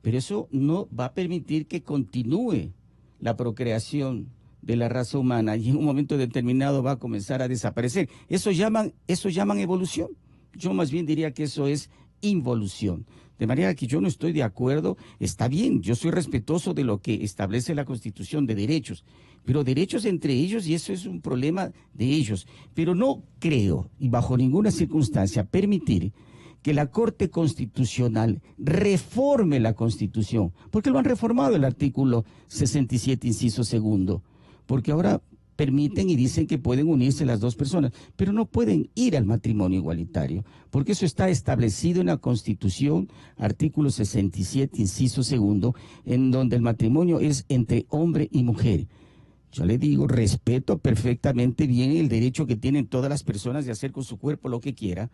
pero eso no va a permitir que continúe la procreación de la raza humana, y en un momento determinado va a comenzar a desaparecer. Eso llaman evolución. Yo más bien diría que eso es involución. De manera que yo no estoy de acuerdo. Está bien, yo soy respetuoso de lo que establece la Constitución de derechos, pero derechos entre ellos, y eso es un problema de ellos. Pero no creo, y bajo ninguna circunstancia, permitir que la Corte Constitucional reforme la Constitución, porque lo han reformado el artículo 67, inciso segundo, porque ahora permiten y dicen que pueden unirse las dos personas, pero no pueden ir al matrimonio igualitario, porque eso está establecido en la Constitución, artículo 67, inciso segundo, en donde el matrimonio es entre hombre y mujer. Yo le digo, respeto perfectamente bien el derecho que tienen todas las personas de hacer con su cuerpo lo que quiera,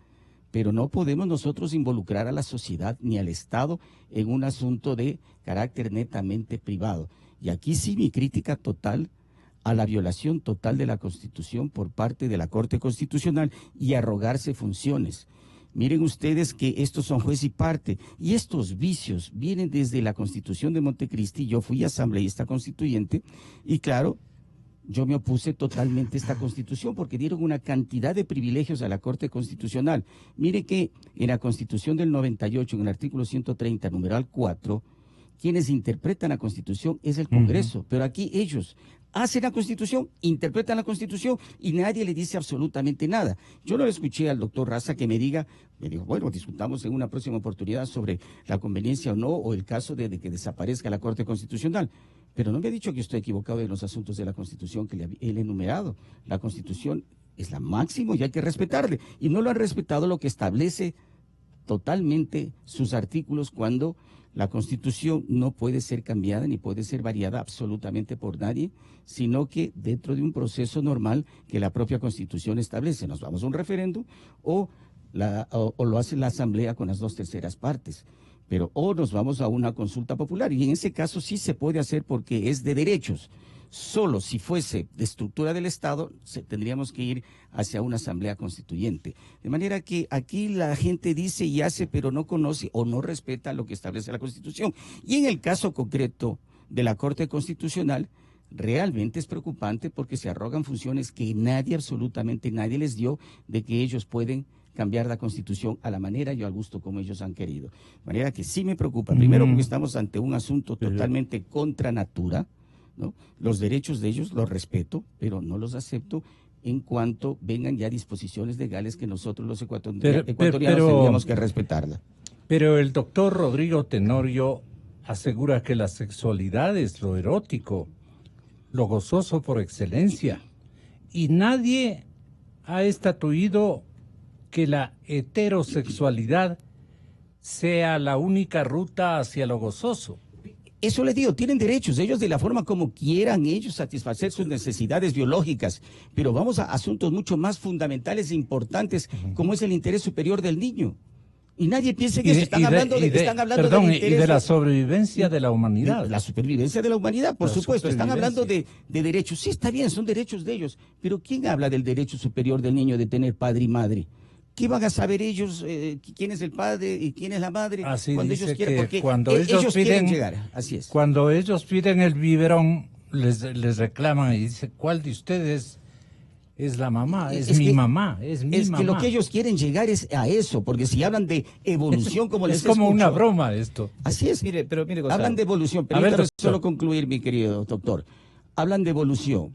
pero no podemos nosotros involucrar a la sociedad ni al Estado en un asunto de carácter netamente privado. Y aquí sí mi crítica total a la violación total de la Constitución por parte de la Corte Constitucional y arrogarse funciones. Miren ustedes que estos son juez y parte, y estos vicios vienen desde la Constitución de Montecristi. Yo fui asambleísta constituyente y claro, yo me opuse totalmente a esta Constitución porque dieron una cantidad de privilegios a la Corte Constitucional. Mire que en la Constitución del 98, en el artículo 130, numeral 4, quienes interpretan la Constitución es el Congreso, pero aquí ellos hacen la Constitución, interpretan la Constitución y nadie le dice absolutamente nada. Yo no le escuché al doctor Raza que me dijo, bueno, discutamos en una próxima oportunidad sobre la conveniencia o no, o el caso de que desaparezca la Corte Constitucional. Pero no me ha dicho que estoy equivocado en los asuntos de la Constitución que él ha enumerado. La Constitución es la máxima y hay que respetarle. Y no lo han respetado lo que establece totalmente sus artículos cuando la Constitución no puede ser cambiada ni puede ser variada absolutamente por nadie, sino que dentro de un proceso normal que la propia Constitución establece. Nos vamos a un referéndum o lo hace la Asamblea con las 2/3 partes. Pero o nos vamos a una consulta popular, y en ese caso sí se puede hacer porque es de derechos. Solo si fuese de estructura del Estado, tendríamos que ir hacia una asamblea constituyente. De manera que aquí la gente dice y hace, pero no conoce o no respeta lo que establece la Constitución. Y en el caso concreto de la Corte Constitucional, realmente es preocupante porque se arrogan funciones que nadie, absolutamente nadie les dio, de que ellos pueden cambiar la Constitución a la manera y al gusto como ellos han querido. De manera que sí me preocupa. Primero porque estamos ante un asunto totalmente contra natura, ¿no? Los derechos de ellos los respeto, pero no los acepto en cuanto vengan ya disposiciones legales que nosotros los ecuatorianos tendríamos que respetarla. Pero el doctor Rodrigo Tenorio asegura que la sexualidad es lo erótico, lo gozoso por excelencia, y nadie ha estatuido que la heterosexualidad sea la única ruta hacia lo gozoso. Eso les digo, tienen derechos, ellos de la forma como quieran ellos satisfacer sus necesidades biológicas, pero vamos a asuntos mucho más fundamentales e importantes, como es el interés superior del niño. Y nadie piense que están hablando del interés. Y de la sobrevivencia de la humanidad. La supervivencia de la humanidad, por supuesto. Están hablando de derechos. Sí, está bien, son derechos de ellos. Pero ¿quién habla del derecho superior del niño de tener padre y madre? ¿Qué van a saber ellos quién es el padre y quién es la madre? Así cuando dice ellos quieren, porque cuando ellos quieren llegar. Así es. Cuando ellos piden el biberón, les reclaman y dice, ¿cuál de ustedes es la mamá? Es mi mamá. Es que lo que ellos quieren llegar es a eso, porque si hablan de evolución, como les es como escucho, una broma esto. Así es. Mire, Gonzalo. Hablan de evolución. Permítame solo concluir, mi querido doctor. Hablan de evolución.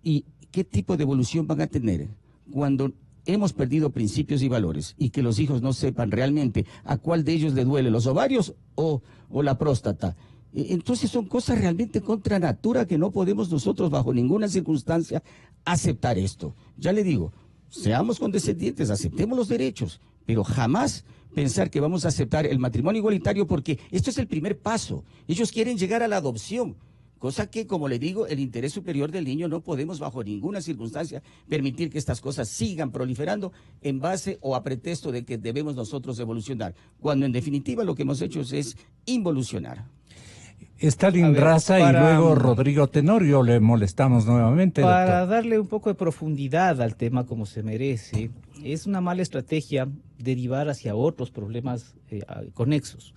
¿Y qué tipo de evolución van a tener cuando hemos perdido principios y valores y que los hijos no sepan realmente a cuál de ellos le duele, los ovarios o la próstata? Entonces son cosas realmente contra natura que no podemos nosotros bajo ninguna circunstancia aceptar esto. Ya le digo, seamos condescendientes, aceptemos los derechos, pero jamás pensar que vamos a aceptar el matrimonio igualitario, porque esto es el primer paso. Ellos quieren llegar a la adopción, cosa que, como le digo, el interés superior del niño no podemos bajo ninguna circunstancia permitir que estas cosas sigan proliferando en base o a pretexto de que debemos nosotros evolucionar, cuando en definitiva lo que hemos hecho es involucionar. Stalin Raza y luego Rodrigo Tenorio, le molestamos nuevamente. Para doctor. darle un poco de profundidad al tema como se merece, es una mala estrategia derivar hacia otros problemas conexos.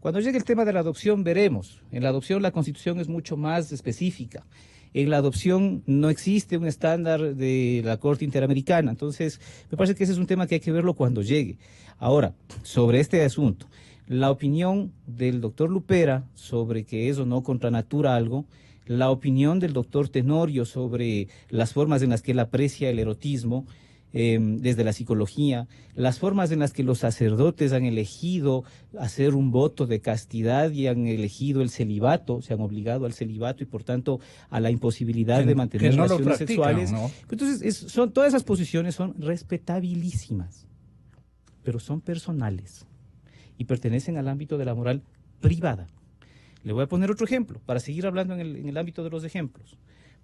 Cuando llegue el tema de la adopción veremos. En la adopción la Constitución es mucho más específica. En la adopción no existe un estándar de la Corte Interamericana. Entonces, me parece que ese es un tema que hay que verlo cuando llegue. Ahora, sobre este asunto, la opinión del doctor Lupera sobre que es o no contra natura algo, la opinión del doctor Tenorio sobre las formas en las que él aprecia el erotismo, desde la psicología, las formas en las que los sacerdotes han elegido hacer un voto de castidad y han elegido el celibato, se han obligado al celibato y por tanto a la imposibilidad de mantener relaciones sexuales. ¿No? Entonces, todas esas posiciones son respetabilísimas, pero son personales y pertenecen al ámbito de la moral privada. Le voy a poner otro ejemplo, para seguir hablando en el ámbito de los ejemplos.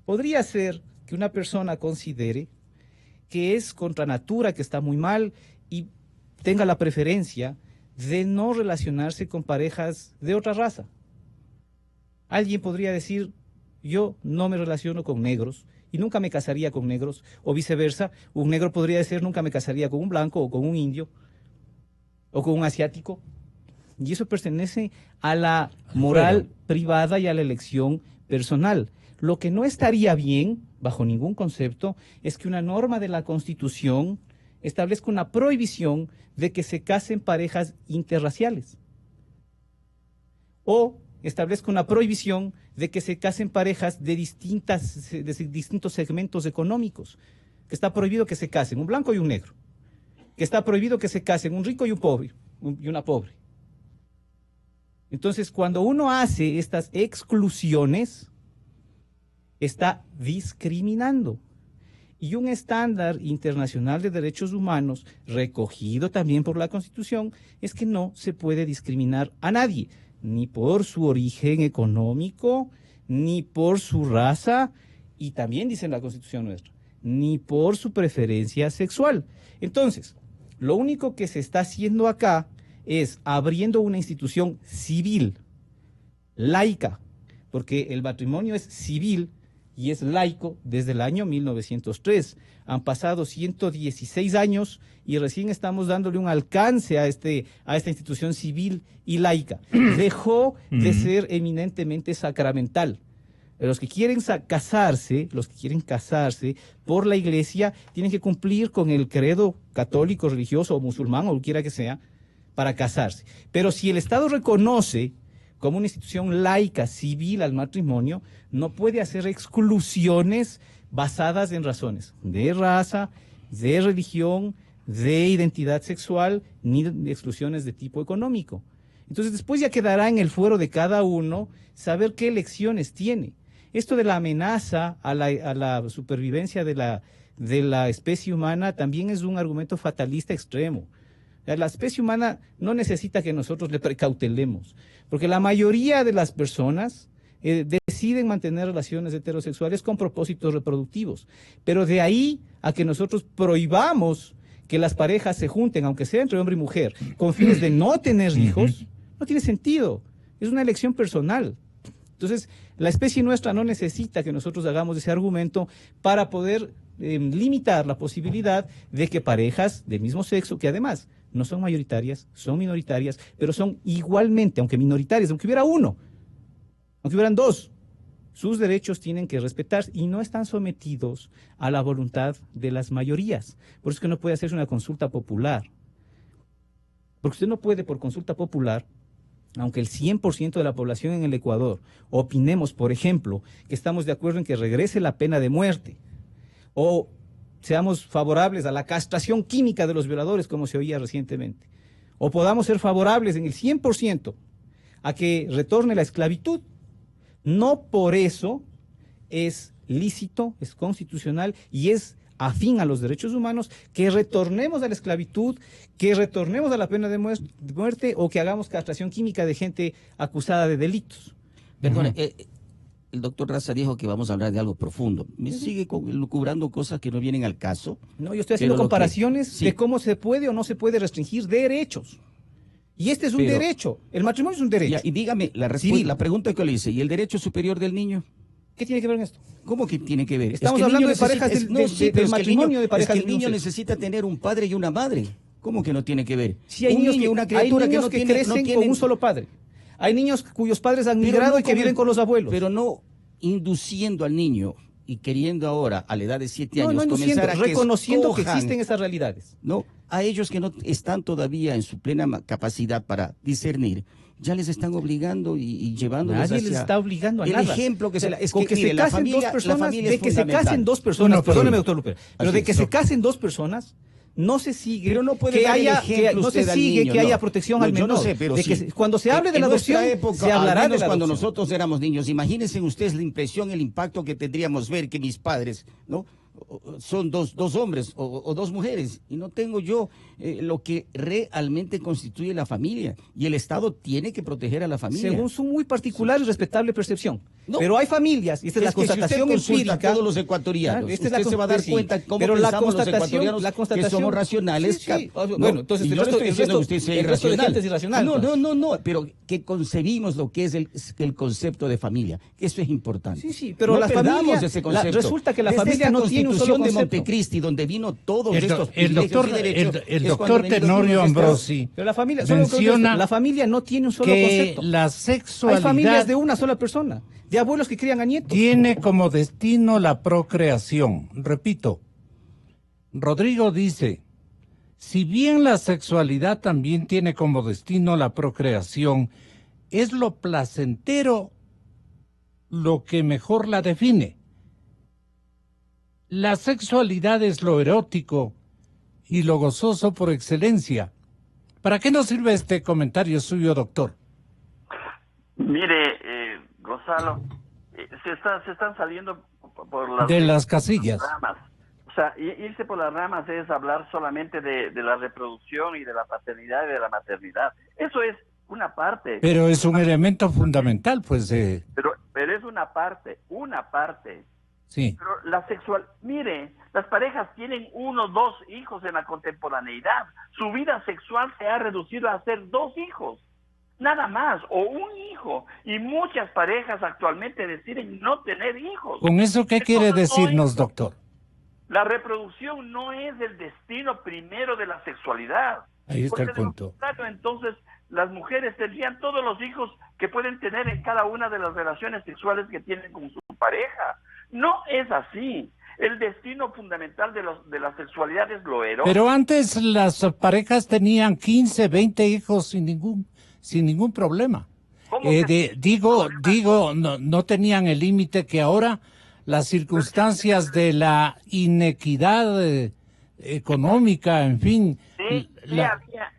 Podría ser que una persona considere que es contra natura, que está muy mal y tenga la preferencia de no relacionarse con parejas de otra raza. Alguien podría decir, yo no me relaciono con negros y nunca me casaría con negros, o viceversa, un negro podría decir, nunca me casaría con un blanco o con un indio o con un asiático, y eso pertenece a la moral privada y a la elección personal. Lo que no estaría bien, bajo ningún concepto, es que una norma de la Constitución establezca una prohibición de que se casen parejas interraciales, o establezca una prohibición de que se casen parejas de distintos segmentos económicos, que está prohibido que se casen un blanco y un negro, que está prohibido que se casen un rico y un pobre, y una pobre. Entonces, cuando uno hace estas exclusiones, está discriminando. Y un estándar internacional de derechos humanos, recogido también por la Constitución, es que no se puede discriminar a nadie, ni por su origen económico, ni por su raza, y también dice en la Constitución nuestra, ni por su preferencia sexual. Entonces, lo único que se está haciendo acá es abriendo una institución civil, laica, porque el matrimonio es civil y es laico desde el año 1903. Han pasado 116 años y recién estamos dándole un alcance a esta institución civil y laica. Dejó de ser eminentemente sacramental. Los que quieren casarse por la iglesia tienen que cumplir con el credo católico, religioso o musulmán o lo que quiera que sea para casarse. Pero si el Estado reconoce como una institución laica, civil al matrimonio, no puede hacer exclusiones basadas en razones de raza, de religión, de identidad sexual, ni de exclusiones de tipo económico. Entonces después ya quedará en el fuero de cada uno saber qué elecciones tiene. Esto de la amenaza a la supervivencia de la especie humana también es un argumento fatalista extremo. La especie humana no necesita que nosotros le precautelemos, porque la mayoría de las personas deciden mantener relaciones heterosexuales con propósitos reproductivos. Pero de ahí a que nosotros prohibamos que las parejas se junten, aunque sea entre hombre y mujer, con fines de no tener hijos, no tiene sentido. Es una elección personal. Entonces, la especie nuestra no necesita que nosotros hagamos ese argumento para poder limitar la posibilidad de que parejas del mismo sexo, que además no son mayoritarias, son minoritarias, pero son igualmente, aunque minoritarias, aunque hubiera uno, aunque hubieran dos, sus derechos tienen que respetarse y no están sometidos a la voluntad de las mayorías. Por eso es que no puede hacerse una consulta popular. Porque usted no puede, por consulta popular, aunque el 100% de la población en el Ecuador opinemos, por ejemplo, que estamos de acuerdo en que regrese la pena de muerte, o seamos favorables a la castración química de los violadores, como se oía recientemente, o podamos ser favorables en el 100% a que retorne la esclavitud, no por eso es lícito, es constitucional y es afín a los derechos humanos que retornemos a la esclavitud, que retornemos a la pena de muerte o que hagamos castración química de gente acusada de delitos. Perdón, el doctor Raza dijo que vamos a hablar de algo profundo. Me sigue lucubrando cosas que no vienen al caso. No, yo estoy haciendo comparaciones de cómo se puede o no se puede restringir derechos. Y este es un derecho. El matrimonio es un derecho. Y dígame, la pregunta que le hice, ¿y el derecho superior del niño? ¿Qué tiene que ver con esto? ¿Cómo que tiene que ver? Estamos hablando de parejas del matrimonio de parejas. Es que el niño necesita tener un padre y una madre. ¿Cómo que no tiene que ver? Si hay niños una criatura que crecen con un solo padre. Hay niños cuyos padres han migrado y que viven con los abuelos. Pero no induciendo al niño y queriendo ahora, a la edad de 7 años, comenzar a reconociendo que existen esas realidades. No, a ellos que no están todavía en su plena capacidad para discernir, ya les están obligando y llevándoles hacia... Nadie les está obligando a nada. El ejemplo que es que se casen dos personas, de que se casen dos personas, perdóneme, doctor Luper, pero de que se casen dos personas, no se sigue pero no puede que haya protección al menor. No sé, pero cuando se hable de la adopción, se hablará de la cuando adopción. Nosotros éramos niños. Imagínense ustedes la impresión, el impacto que tendríamos ver que mis padres, ¿no?, son dos hombres o dos mujeres, y no tengo yo lo que realmente constituye la familia, y el Estado tiene que proteger a la familia. Según su muy particular y respetable percepción. No, pero hay familias, y esta es la constatación empírica. A todos los ecuatorianos, usted se va a dar cuenta cómo pero pensamos los ecuatorianos que somos racionales. Sí. Bueno, entonces el resto de gente es irracional. No, pero que concebimos lo que es el concepto de familia. Eso es importante. Sí, pero no la familia, resulta que la familia no tiene un solo concepto. De Montecristi, donde vino todos estos el doctor Tenorio Ambrosi pero la familia, menciona la familia no tiene un solo concepto. La sexualidad, hay familias de una sola persona, de abuelos que crían a nietos. Tiene como destino la procreación. Repito, Rodrigo dice, si bien la sexualidad también tiene como destino la procreación, es lo placentero lo que mejor la define. La sexualidad es lo erótico y lo gozoso por excelencia. ¿Para qué nos sirve este comentario suyo, doctor? Mire, Gonzalo, se están saliendo por de las casillas. Ramas. O sea, irse por las ramas es hablar solamente de la reproducción y de la paternidad y de la maternidad. Eso es una parte. Pero es un elemento fundamental, pues. Pero es una parte. Sí. Pero mire, las parejas tienen 1, 2 hijos en la contemporaneidad. Su vida sexual se ha reducido a hacer 2 hijos, nada más, o 1 hijo. Y muchas parejas actualmente deciden no tener hijos. ¿Con eso qué quiere decirnos, doctor? La reproducción no es el destino primero de la sexualidad. Ahí está el Porque de lo punto. contrario, entonces, las mujeres tendrían todos los hijos que pueden tener en cada una de las relaciones sexuales que tienen con su pareja. No es así. El destino fundamental de la sexualidad es lo erótico. Pero antes las parejas tenían 15, 20 hijos sin ningún problema. No tenían el límite que ahora las circunstancias de la inequidad económica, en fin. Sí, había.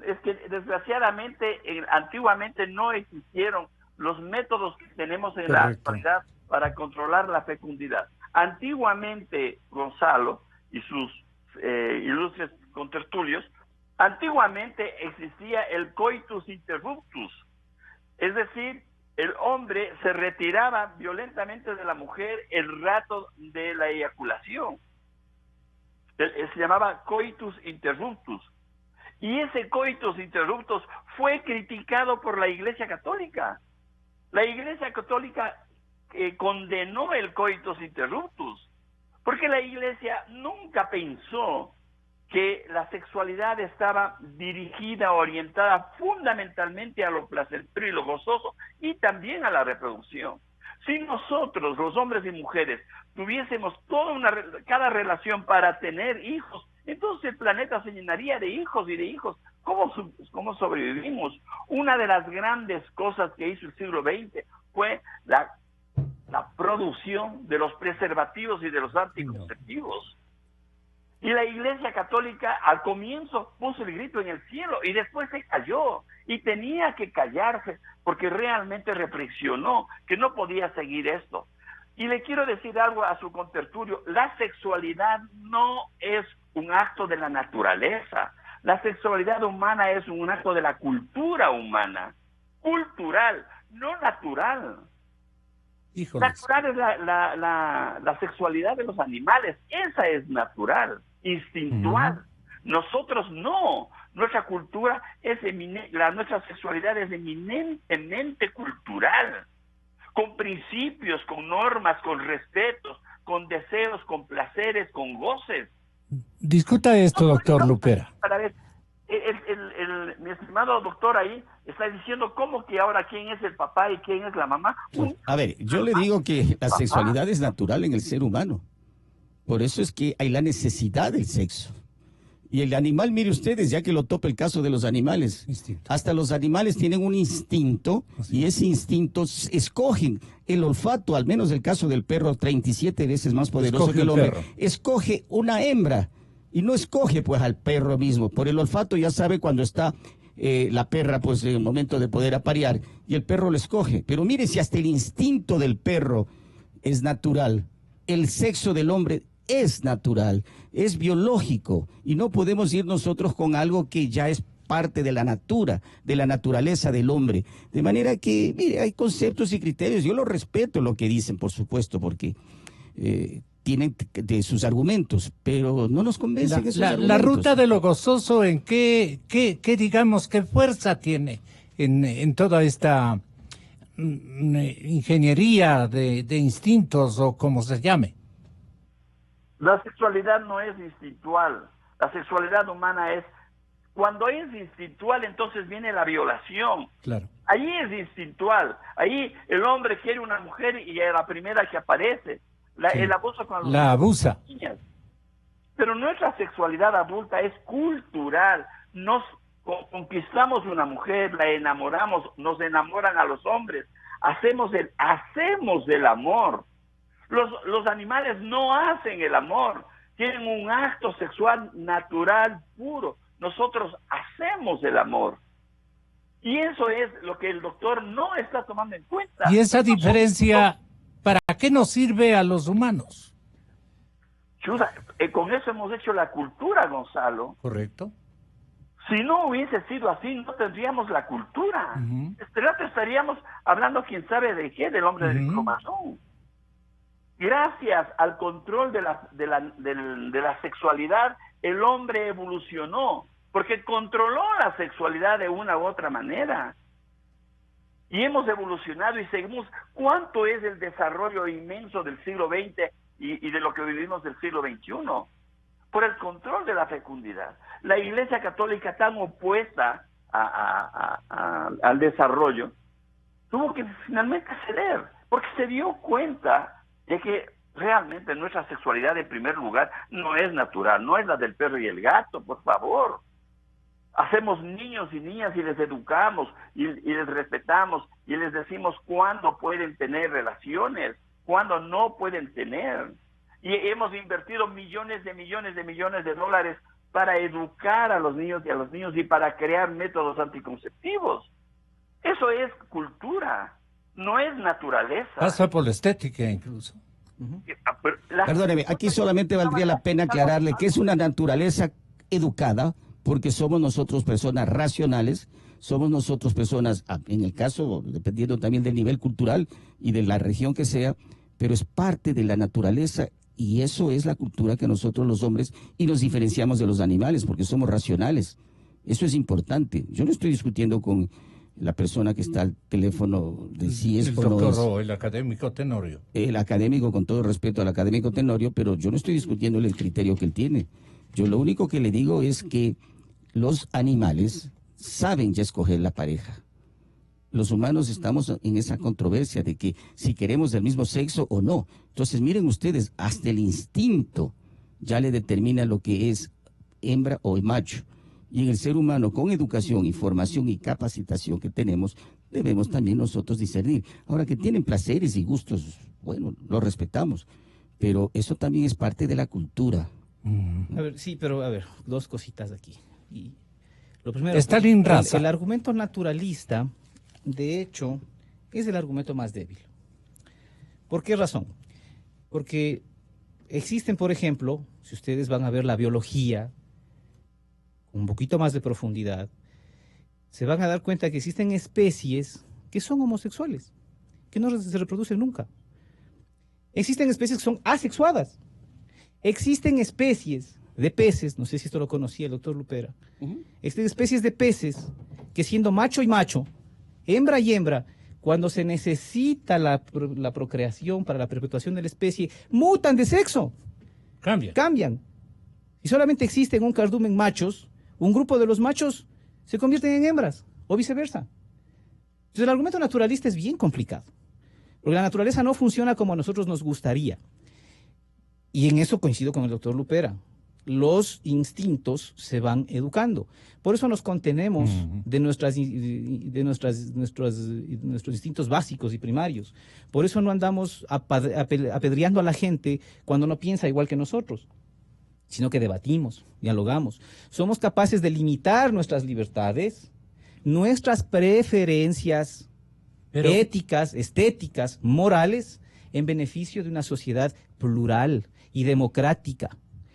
Es que desgraciadamente antiguamente no existieron los métodos que tenemos en la actualidad para controlar la fecundidad. Antiguamente, Gonzalo y sus ilustres contertulios, antiguamente existía el coitus interruptus, es decir, el hombre se retiraba violentamente de la mujer el rato de la eyaculación. Se llamaba coitus interruptus. Y ese coitus interruptus fue criticado por la Iglesia Católica. La Iglesia Católica condenó el coitus interruptus, porque la Iglesia nunca pensó que la sexualidad estaba dirigida, orientada fundamentalmente a lo placentero y lo gozoso, y también a la reproducción. Si nosotros, los hombres y mujeres, tuviésemos cada relación para tener hijos, entonces el planeta se llenaría de hijos y de hijos. ¿Cómo sobrevivimos? Una de las grandes cosas que hizo el siglo XX fue la producción de los preservativos y de los anticonceptivos. Y la Iglesia Católica al comienzo puso el grito en el cielo y después se calló. Y tenía que callarse porque realmente reflexionó que no podía seguir esto. Y le quiero decir algo a su contertulio: la sexualidad no es un acto de la naturaleza. La sexualidad humana es un acto de la cultura humana. Cultural, no natural. Híjoles. Natural es la sexualidad de los animales. Esa es natural, instintual. Nosotros no. Nuestra cultura nuestra sexualidad es eminentemente cultural, con principios, con normas, con respetos, con deseos, con placeres, con goces. Discuta esto, doctor Lupera. Para ver, mi estimado doctor ahí está diciendo cómo que ahora quién es el papá y quién es la mamá. A ver, yo le digo que la sexualidad es natural en el ser humano. Por eso es que hay la necesidad del sexo. Y el animal, mire ustedes, ya que lo topa el caso de los animales, hasta los animales tienen un instinto y ese instinto escogen el olfato, al menos el caso del perro, 37 veces más poderoso que el hombre, escoge una hembra y no escoge pues al perro mismo. Por el olfato ya sabe cuando está la perra pues en el momento de poder aparear y el perro lo escoge. Pero mire, si hasta el instinto del perro es natural, el sexo del hombre es natural, es biológico y no podemos ir nosotros con algo que ya es parte de la naturaleza del hombre. De manera que, mire, hay conceptos y criterios, yo lo respeto lo que dicen, por supuesto, porque tienen de sus argumentos, pero no nos convencen esos argumentos. La ruta de lo gozoso, ¿en qué digamos, qué fuerza tiene en toda esta ingeniería de instintos o como se llame? La sexualidad no es instintual. La sexualidad humana es... Cuando es instintual, entonces viene la violación. Claro. Ahí es instintual. Ahí el hombre quiere una mujer y es la primera que aparece. El abuso con la abusa. Niñas. Pero nuestra sexualidad adulta es cultural. Nos conquistamos una mujer, la enamoramos, nos enamoran a los hombres. Hacemos el amor. Los animales no hacen el amor, tienen un acto sexual natural, puro. Nosotros hacemos el amor. Y eso es lo que el doctor no está tomando en cuenta. ¿Y esa diferencia para qué nos sirve a los humanos? Chuta, con eso hemos hecho la cultura, Gonzalo. Correcto. Si no hubiese sido así, no tendríamos la cultura. Ujú. Este rato estaríamos hablando quién sabe de qué, del hombre del cromazón. Gracias al control de la sexualidad, el hombre evolucionó, porque controló la sexualidad de una u otra manera. Y hemos evolucionado y seguimos. ¿Cuánto es el desarrollo inmenso del siglo XX y de lo que vivimos del siglo XXI? Por el control de la fecundidad. La Iglesia Católica, tan opuesta al desarrollo, tuvo que finalmente ceder, porque se dio cuenta de que realmente nuestra sexualidad, en primer lugar, no es natural, no es la del perro y el gato, por favor. Hacemos niños y niñas y les educamos y les respetamos y les decimos cuándo pueden tener relaciones, cuándo no pueden tener. Y hemos invertido millones de dólares para educar a los niños y para crear métodos anticonceptivos. Eso es cultura, no es naturaleza. Pasa por la estética incluso. Perdóneme, aquí solamente valdría la pena aclararle que es una naturaleza educada, porque somos nosotros personas racionales, somos nosotros personas, en el caso, dependiendo también del nivel cultural y de la región que sea, pero es parte de la naturaleza. Y eso es la cultura que nosotros los hombres, y nos diferenciamos de los animales, porque somos racionales. Eso es importante. Yo no estoy discutiendo con la persona que está al teléfono de si es o no es. El doctor, el académico Tenorio. El académico, con todo respeto al académico Tenorio, pero yo no estoy discutiendo el criterio que él tiene. Yo lo único que le digo es que los animales saben ya escoger la pareja. Los humanos estamos en esa controversia de que si queremos del mismo sexo o no. Entonces, miren ustedes, hasta el instinto ya le determina lo que es hembra o macho. Y en el ser humano, con educación, información y capacitación que tenemos, debemos también nosotros discernir. Ahora, que tienen placeres y gustos, bueno, lo respetamos, pero eso también es parte de la cultura. A ver, sí, pero a ver, dos cositas aquí. Y lo primero, Stalin Raza. el argumento naturalista, de hecho, es el argumento más débil. ¿Por qué razón? Porque existen, por ejemplo, si ustedes van a ver la biología con un poquito más de profundidad, se van a dar cuenta que existen especies que son homosexuales, que no se reproducen nunca. Existen especies que son asexuadas. Existen especies de peces, no sé si esto lo conocía el doctor Lupera, existen especies de peces que siendo macho y macho, hembra y hembra, cuando se necesita la procreación para la perpetuación de la especie, mutan de sexo. Cambian. Y solamente existen un cardumen machos, un grupo de los machos se convierten en hembras, o viceversa. Entonces el argumento naturalista es bien complicado, porque la naturaleza no funciona como a nosotros nos gustaría. Y en eso coincido con el doctor Lupera. Los instintos se van educando. Por eso nos contenemos de nuestros instintos básicos y primarios. Por eso no andamos apedreando a la gente cuando no piensa igual que nosotros, sino que debatimos, dialogamos. Somos capaces de limitar nuestras libertades, nuestras preferencias éticas, estéticas, morales, en beneficio de una sociedad plural y democrática.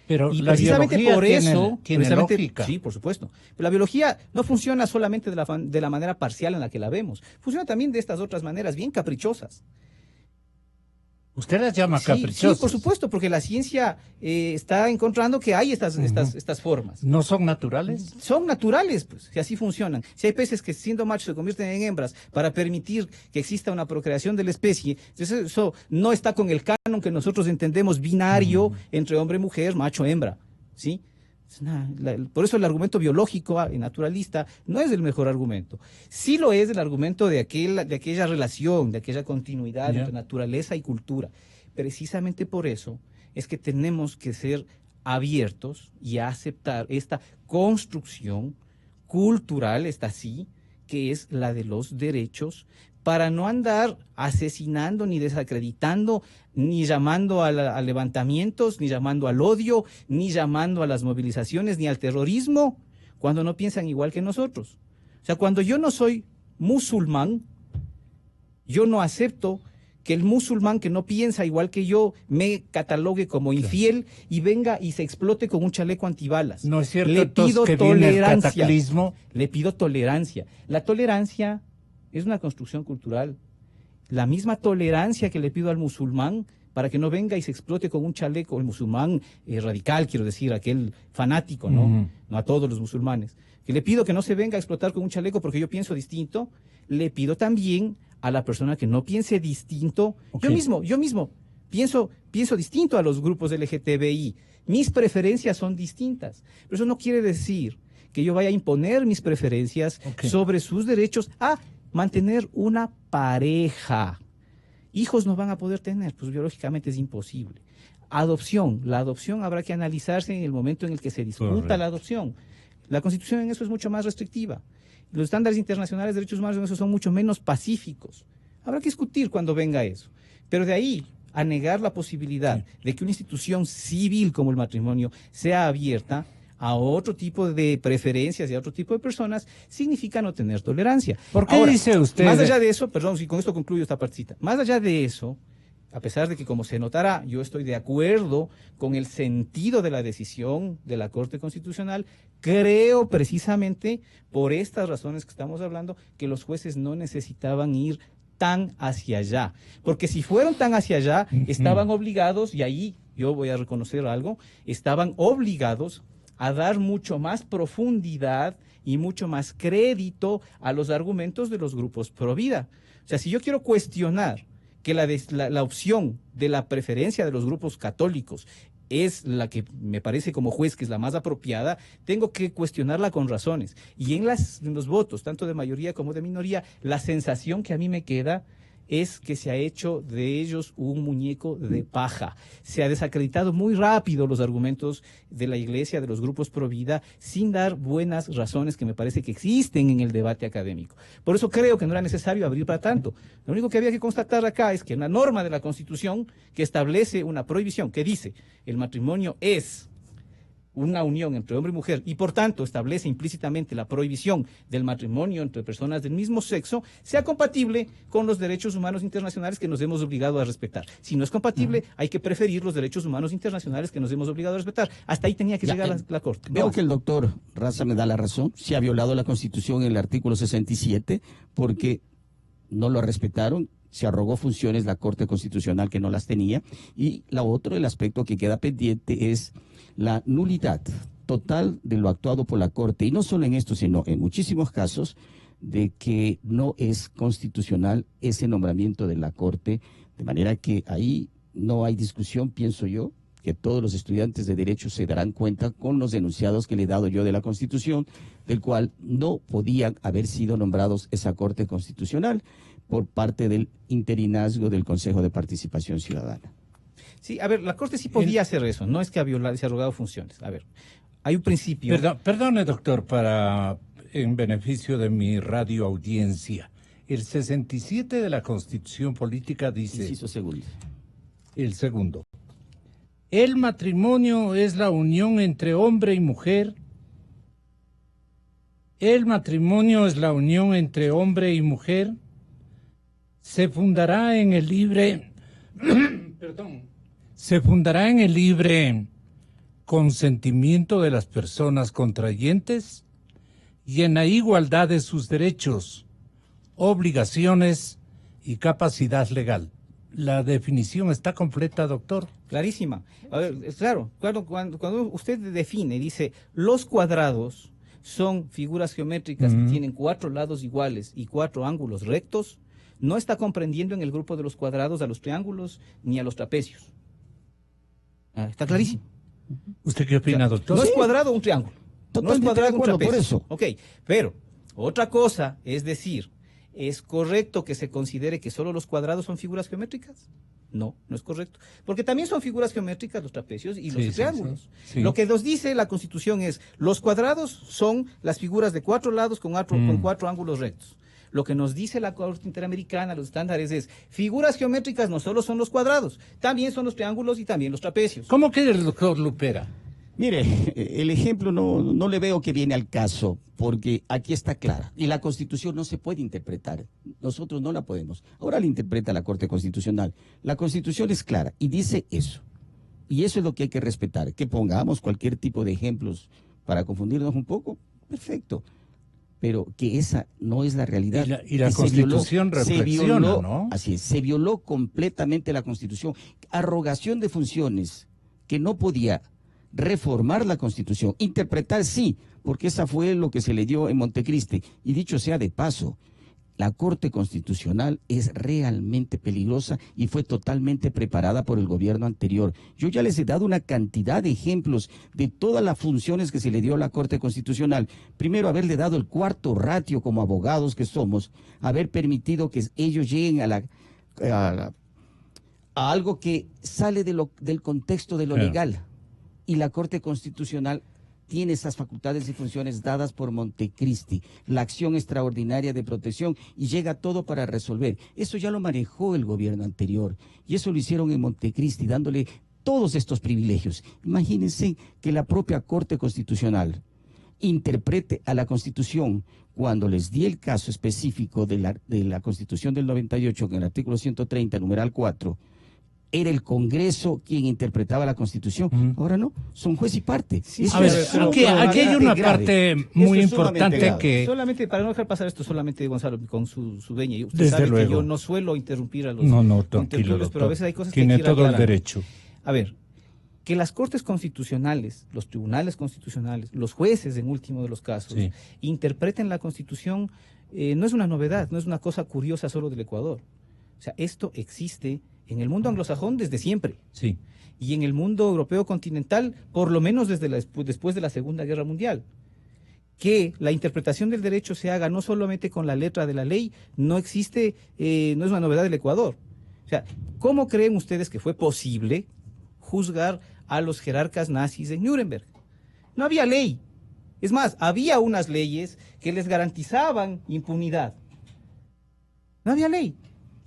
Pero y la precisamente biología por eso, tiene lógica. sí, por supuesto. Pero la biología no funciona solamente de la manera parcial en la que la vemos. Funciona también de estas otras maneras bien caprichosas. Usted las llama caprichosas. Sí, por supuesto, porque la ciencia está encontrando que hay estas formas. ¿No son naturales? Son naturales, pues, si así funcionan. Si hay peces que siendo machos se convierten en hembras para permitir que exista una procreación de la especie, entonces eso no está con el canon que nosotros entendemos binario entre hombre y mujer, macho hembra, ¿sí? Por eso el argumento biológico y naturalista no es el mejor argumento. Sí lo es el argumento de aquella relación, de aquella continuidad entre naturaleza y cultura. Precisamente por eso es que tenemos que ser abiertos y aceptar esta construcción cultural, esta sí, que es la de los derechos, para no andar asesinando ni desacreditando, ni llamando a levantamientos, ni llamando al odio, ni llamando a las movilizaciones, ni al terrorismo, cuando no piensan igual que nosotros. O sea, cuando yo no soy musulmán, yo no acepto que el musulmán que no piensa igual que yo me catalogue como infiel y venga y se explote con un chaleco antibalas. ¿No es cierto Le pido que viene el tolerancia. cataclismo? Le pido tolerancia. La tolerancia es una construcción cultural. La misma tolerancia que le pido al musulmán para que no venga y se explote con un chaleco, el musulmán radical, quiero decir, aquel fanático, ¿no? No a todos los musulmanes. Que le pido que no se venga a explotar con un chaleco porque yo pienso distinto. Le pido también a la persona que no piense distinto. Okay. Yo mismo pienso distinto a los grupos LGTBI. Mis preferencias son distintas. Pero eso no quiere decir que yo vaya a imponer mis preferencias sobre sus derechos a mantener una pareja. Hijos no van a poder tener, pues biológicamente es imposible. Adopción. La adopción habrá que analizarse en el momento en el que se discuta la adopción. La Constitución en eso es mucho más restrictiva. Los estándares internacionales de derechos humanos en eso son mucho menos pacíficos. Habrá que discutir cuando venga eso. Pero de ahí a negar la posibilidad de que una institución civil como el matrimonio sea abierta a otro tipo de preferencias y a otro tipo de personas, significa no tener tolerancia. ¿Por qué Ahora, dice usted? Más allá de eso, perdón, si con esto concluyo esta partecita, más allá de eso, a pesar de que, como se notará, yo estoy de acuerdo con el sentido de la decisión de la Corte Constitucional, creo precisamente, por estas razones que estamos hablando, que los jueces no necesitaban ir tan hacia allá. Porque si fueron tan hacia allá, estaban obligados, y ahí yo voy a reconocer algo, estaban obligados a dar mucho más profundidad y mucho más crédito a los argumentos de los grupos pro vida. O sea, si yo quiero cuestionar que la opción de la preferencia de los grupos católicos es la que me parece como juez que es la más apropiada, tengo que cuestionarla con razones. Y en los votos, tanto de mayoría como de minoría, la sensación que a mí me queda es que se ha hecho de ellos un muñeco de paja. Se ha desacreditado muy rápido los argumentos de la Iglesia, de los grupos pro vida, sin dar buenas razones que me parece que existen en el debate académico. Por eso creo que no era necesario abrir para tanto. Lo único que había que constatar acá es que una norma de la Constitución que establece una prohibición, que dice el matrimonio es una unión entre hombre y mujer y por tanto establece implícitamente la prohibición del matrimonio entre personas del mismo sexo, sea compatible con los derechos humanos internacionales que nos hemos obligado a respetar. Si no es compatible, hay que preferir los derechos humanos internacionales que nos hemos obligado a respetar. Hasta ahí tenía que llegar la Corte. Veo que el doctor Raza me da la razón. Se ha violado la Constitución en el artículo 67 porque no lo respetaron. Se arrogó funciones la Corte Constitucional que no las tenía. Y el aspecto que queda pendiente es la nulidad total de lo actuado por la Corte, y no solo en esto, sino en muchísimos casos, de que no es constitucional ese nombramiento de la Corte, de manera que ahí no hay discusión, pienso yo, que todos los estudiantes de Derecho se darán cuenta con los enunciados que le he dado yo de la Constitución, del cual no podían haber sido nombrados esa Corte Constitucional por parte del interinazgo del Consejo de Participación Ciudadana. Sí, a ver, la Corte sí podía hacer eso, no es que se ha arrogado funciones. A ver, hay un principio. Perdone, doctor, en beneficio de mi radio audiencia. El 67 de la Constitución Política dice... Inciso segundo. El segundo. El matrimonio es la unión entre hombre y mujer. El matrimonio es la unión entre hombre y mujer. Se fundará en el libre... Se fundará en el libre consentimiento de las personas contrayentes y en la igualdad de sus derechos, obligaciones y capacidad legal. La definición está completa, doctor. Clarísima. A ver, claro, cuando usted define, dice, los cuadrados son figuras geométricas que tienen 4 lados iguales y 4 ángulos rectos, no está comprendiendo en el grupo de los cuadrados a los triángulos ni a los trapecios. Está clarísimo. ¿Usted qué opina, doctor? No es cuadrado un triángulo. Totalmente no es cuadrado de acuerdo, un trapecio. por eso. Ok, pero otra cosa es decir, ¿es correcto que se considere que solo los cuadrados son figuras geométricas? No, no es correcto. Porque también son figuras geométricas los trapecios y los triángulos. Sí. Lo que nos dice la Constitución es, los cuadrados son las figuras de 4 lados con 4 ángulos rectos. Lo que nos dice la Corte Interamericana, los estándares, es figuras geométricas no solo son los cuadrados, también son los triángulos y también los trapecios. ¿Cómo queda el doctor Lupera? Mire, el ejemplo no le veo que viene al caso, porque aquí está clara. Y la Constitución no se puede interpretar. Nosotros no la podemos. Ahora la interpreta la Corte Constitucional. La Constitución es clara y dice eso. Y eso es lo que hay que respetar. Que pongamos cualquier tipo de ejemplos para confundirnos un poco, perfecto. Pero que esa no es la realidad. Y la Constitución reflexiona, ¿no? Así es, se violó completamente la Constitución. Arrogación de funciones que no podía reformar la Constitución, interpretar sí, porque esa fue lo que se le dio en Montecristi. Y dicho sea de paso, la Corte Constitucional es realmente peligrosa y fue totalmente preparada por el gobierno anterior. Yo ya les he dado una cantidad de ejemplos de todas las funciones que se le dio a la Corte Constitucional. Primero, haberle dado el cuarto ratio como abogados que somos, haber permitido que ellos lleguen a algo que sale del contexto de lo legal. Y la Corte Constitucional tiene esas facultades y funciones dadas por Montecristi, la acción extraordinaria de protección, y llega todo para resolver. Eso ya lo manejó el gobierno anterior, y eso lo hicieron en Montecristi, dándole todos estos privilegios. Imagínense que la propia Corte Constitucional interprete a la Constitución, cuando les di el caso específico de la Constitución del 98, en el artículo 130, numeral 4, era el Congreso quien interpretaba la Constitución. Ahora no, son juez y parte. Sí, a ver, aquí hay una parte muy importante que... Solamente, para no dejar pasar esto, solamente Gonzalo, con su veña. Usted Desde sabe luego. que yo no suelo interrumpir a los... No, tranquilo, doctor. Pero a veces hay cosas Tiene que quiero todo aclarar. el derecho. A ver, que las Cortes Constitucionales, los tribunales constitucionales, los jueces en último de los casos, interpreten la Constitución, no es una novedad, no es una cosa curiosa solo del Ecuador. O sea, esto existe en el mundo anglosajón desde siempre. Sí. Y en el mundo europeo continental, por lo menos después de la Segunda Guerra Mundial. Que la interpretación del derecho se haga no solamente con la letra de la ley, no existe, no es una novedad del Ecuador. O sea, ¿cómo creen ustedes que fue posible juzgar a los jerarcas nazis en Nuremberg? No había ley. Es más, había unas leyes que les garantizaban impunidad. No había ley.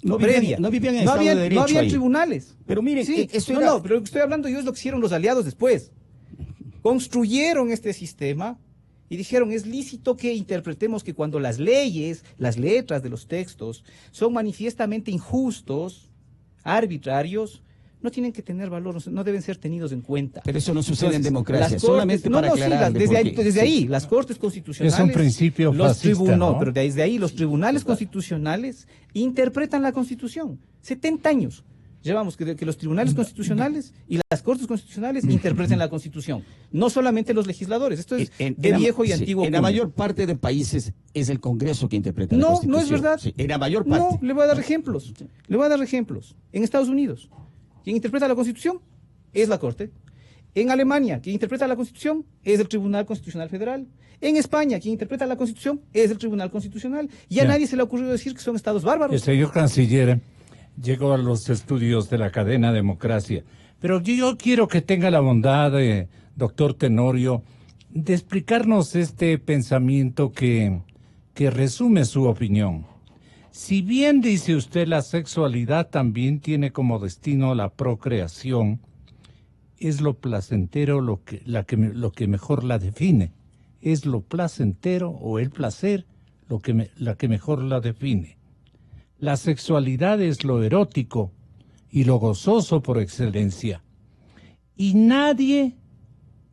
No vivían en Estado de Derecho. No había ahí. tribunales. Pero miren, sí, eso no, era... no, pero lo que estoy hablando yo es lo que hicieron los aliados después. Construyeron este sistema y dijeron, es lícito que interpretemos que cuando las leyes, las letras de los textos son manifiestamente injustos, arbitrarios, no tienen que tener valor, no deben ser tenidos en cuenta. Pero eso no sucede en democracia, las solamente para aclararle. Desde ahí, las Cortes Constitucionales... Es un principio fascista, ¿no? Pero desde ahí los tribunales constitucionales interpretan la Constitución. 70 años llevamos que los tribunales constitucionales y las Cortes Constitucionales interpreten la Constitución. No solamente los legisladores, esto es de viejo y antiguo. En la mayor parte de países es el Congreso que interpreta la Constitución. No es verdad. Sí, en la mayor parte. No, le voy a dar ejemplos. Le voy a dar ejemplos. En Estados Unidos, quien interpreta la Constitución es la Corte. En Alemania, quien interpreta la Constitución es el Tribunal Constitucional Federal. En España, quien interpreta la Constitución es el Tribunal Constitucional. Y a nadie se le ha ocurrido decir que son estados bárbaros. El señor canciller llegó a los estudios de la cadena Democracia. Pero yo quiero que tenga la bondad, doctor Tenorio, de explicarnos este pensamiento que resume su opinión. Si bien dice usted la sexualidad también tiene como destino la procreación, es lo placentero lo que mejor la define. Es lo placentero o el placer la que mejor la define. La sexualidad es lo erótico y lo gozoso por excelencia. Y nadie,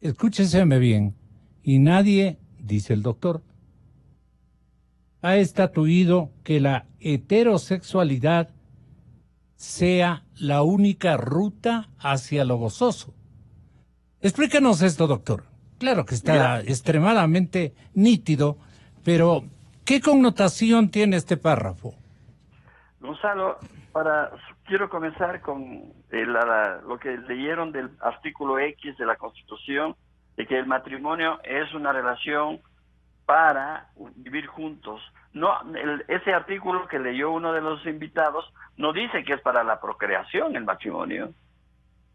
escúcheseme bien, y nadie, dice el doctor, ha estatuido que la heterosexualidad sea la única ruta hacia lo gozoso. Explíquenos esto, doctor. Claro que está extremadamente nítido, pero ¿qué connotación tiene este párrafo? Gonzalo, quiero comenzar con lo que leyeron del artículo X de la Constitución, de que el matrimonio es una relación para vivir juntos. No, ese artículo que leyó uno de los invitados no dice que es para la procreación el matrimonio.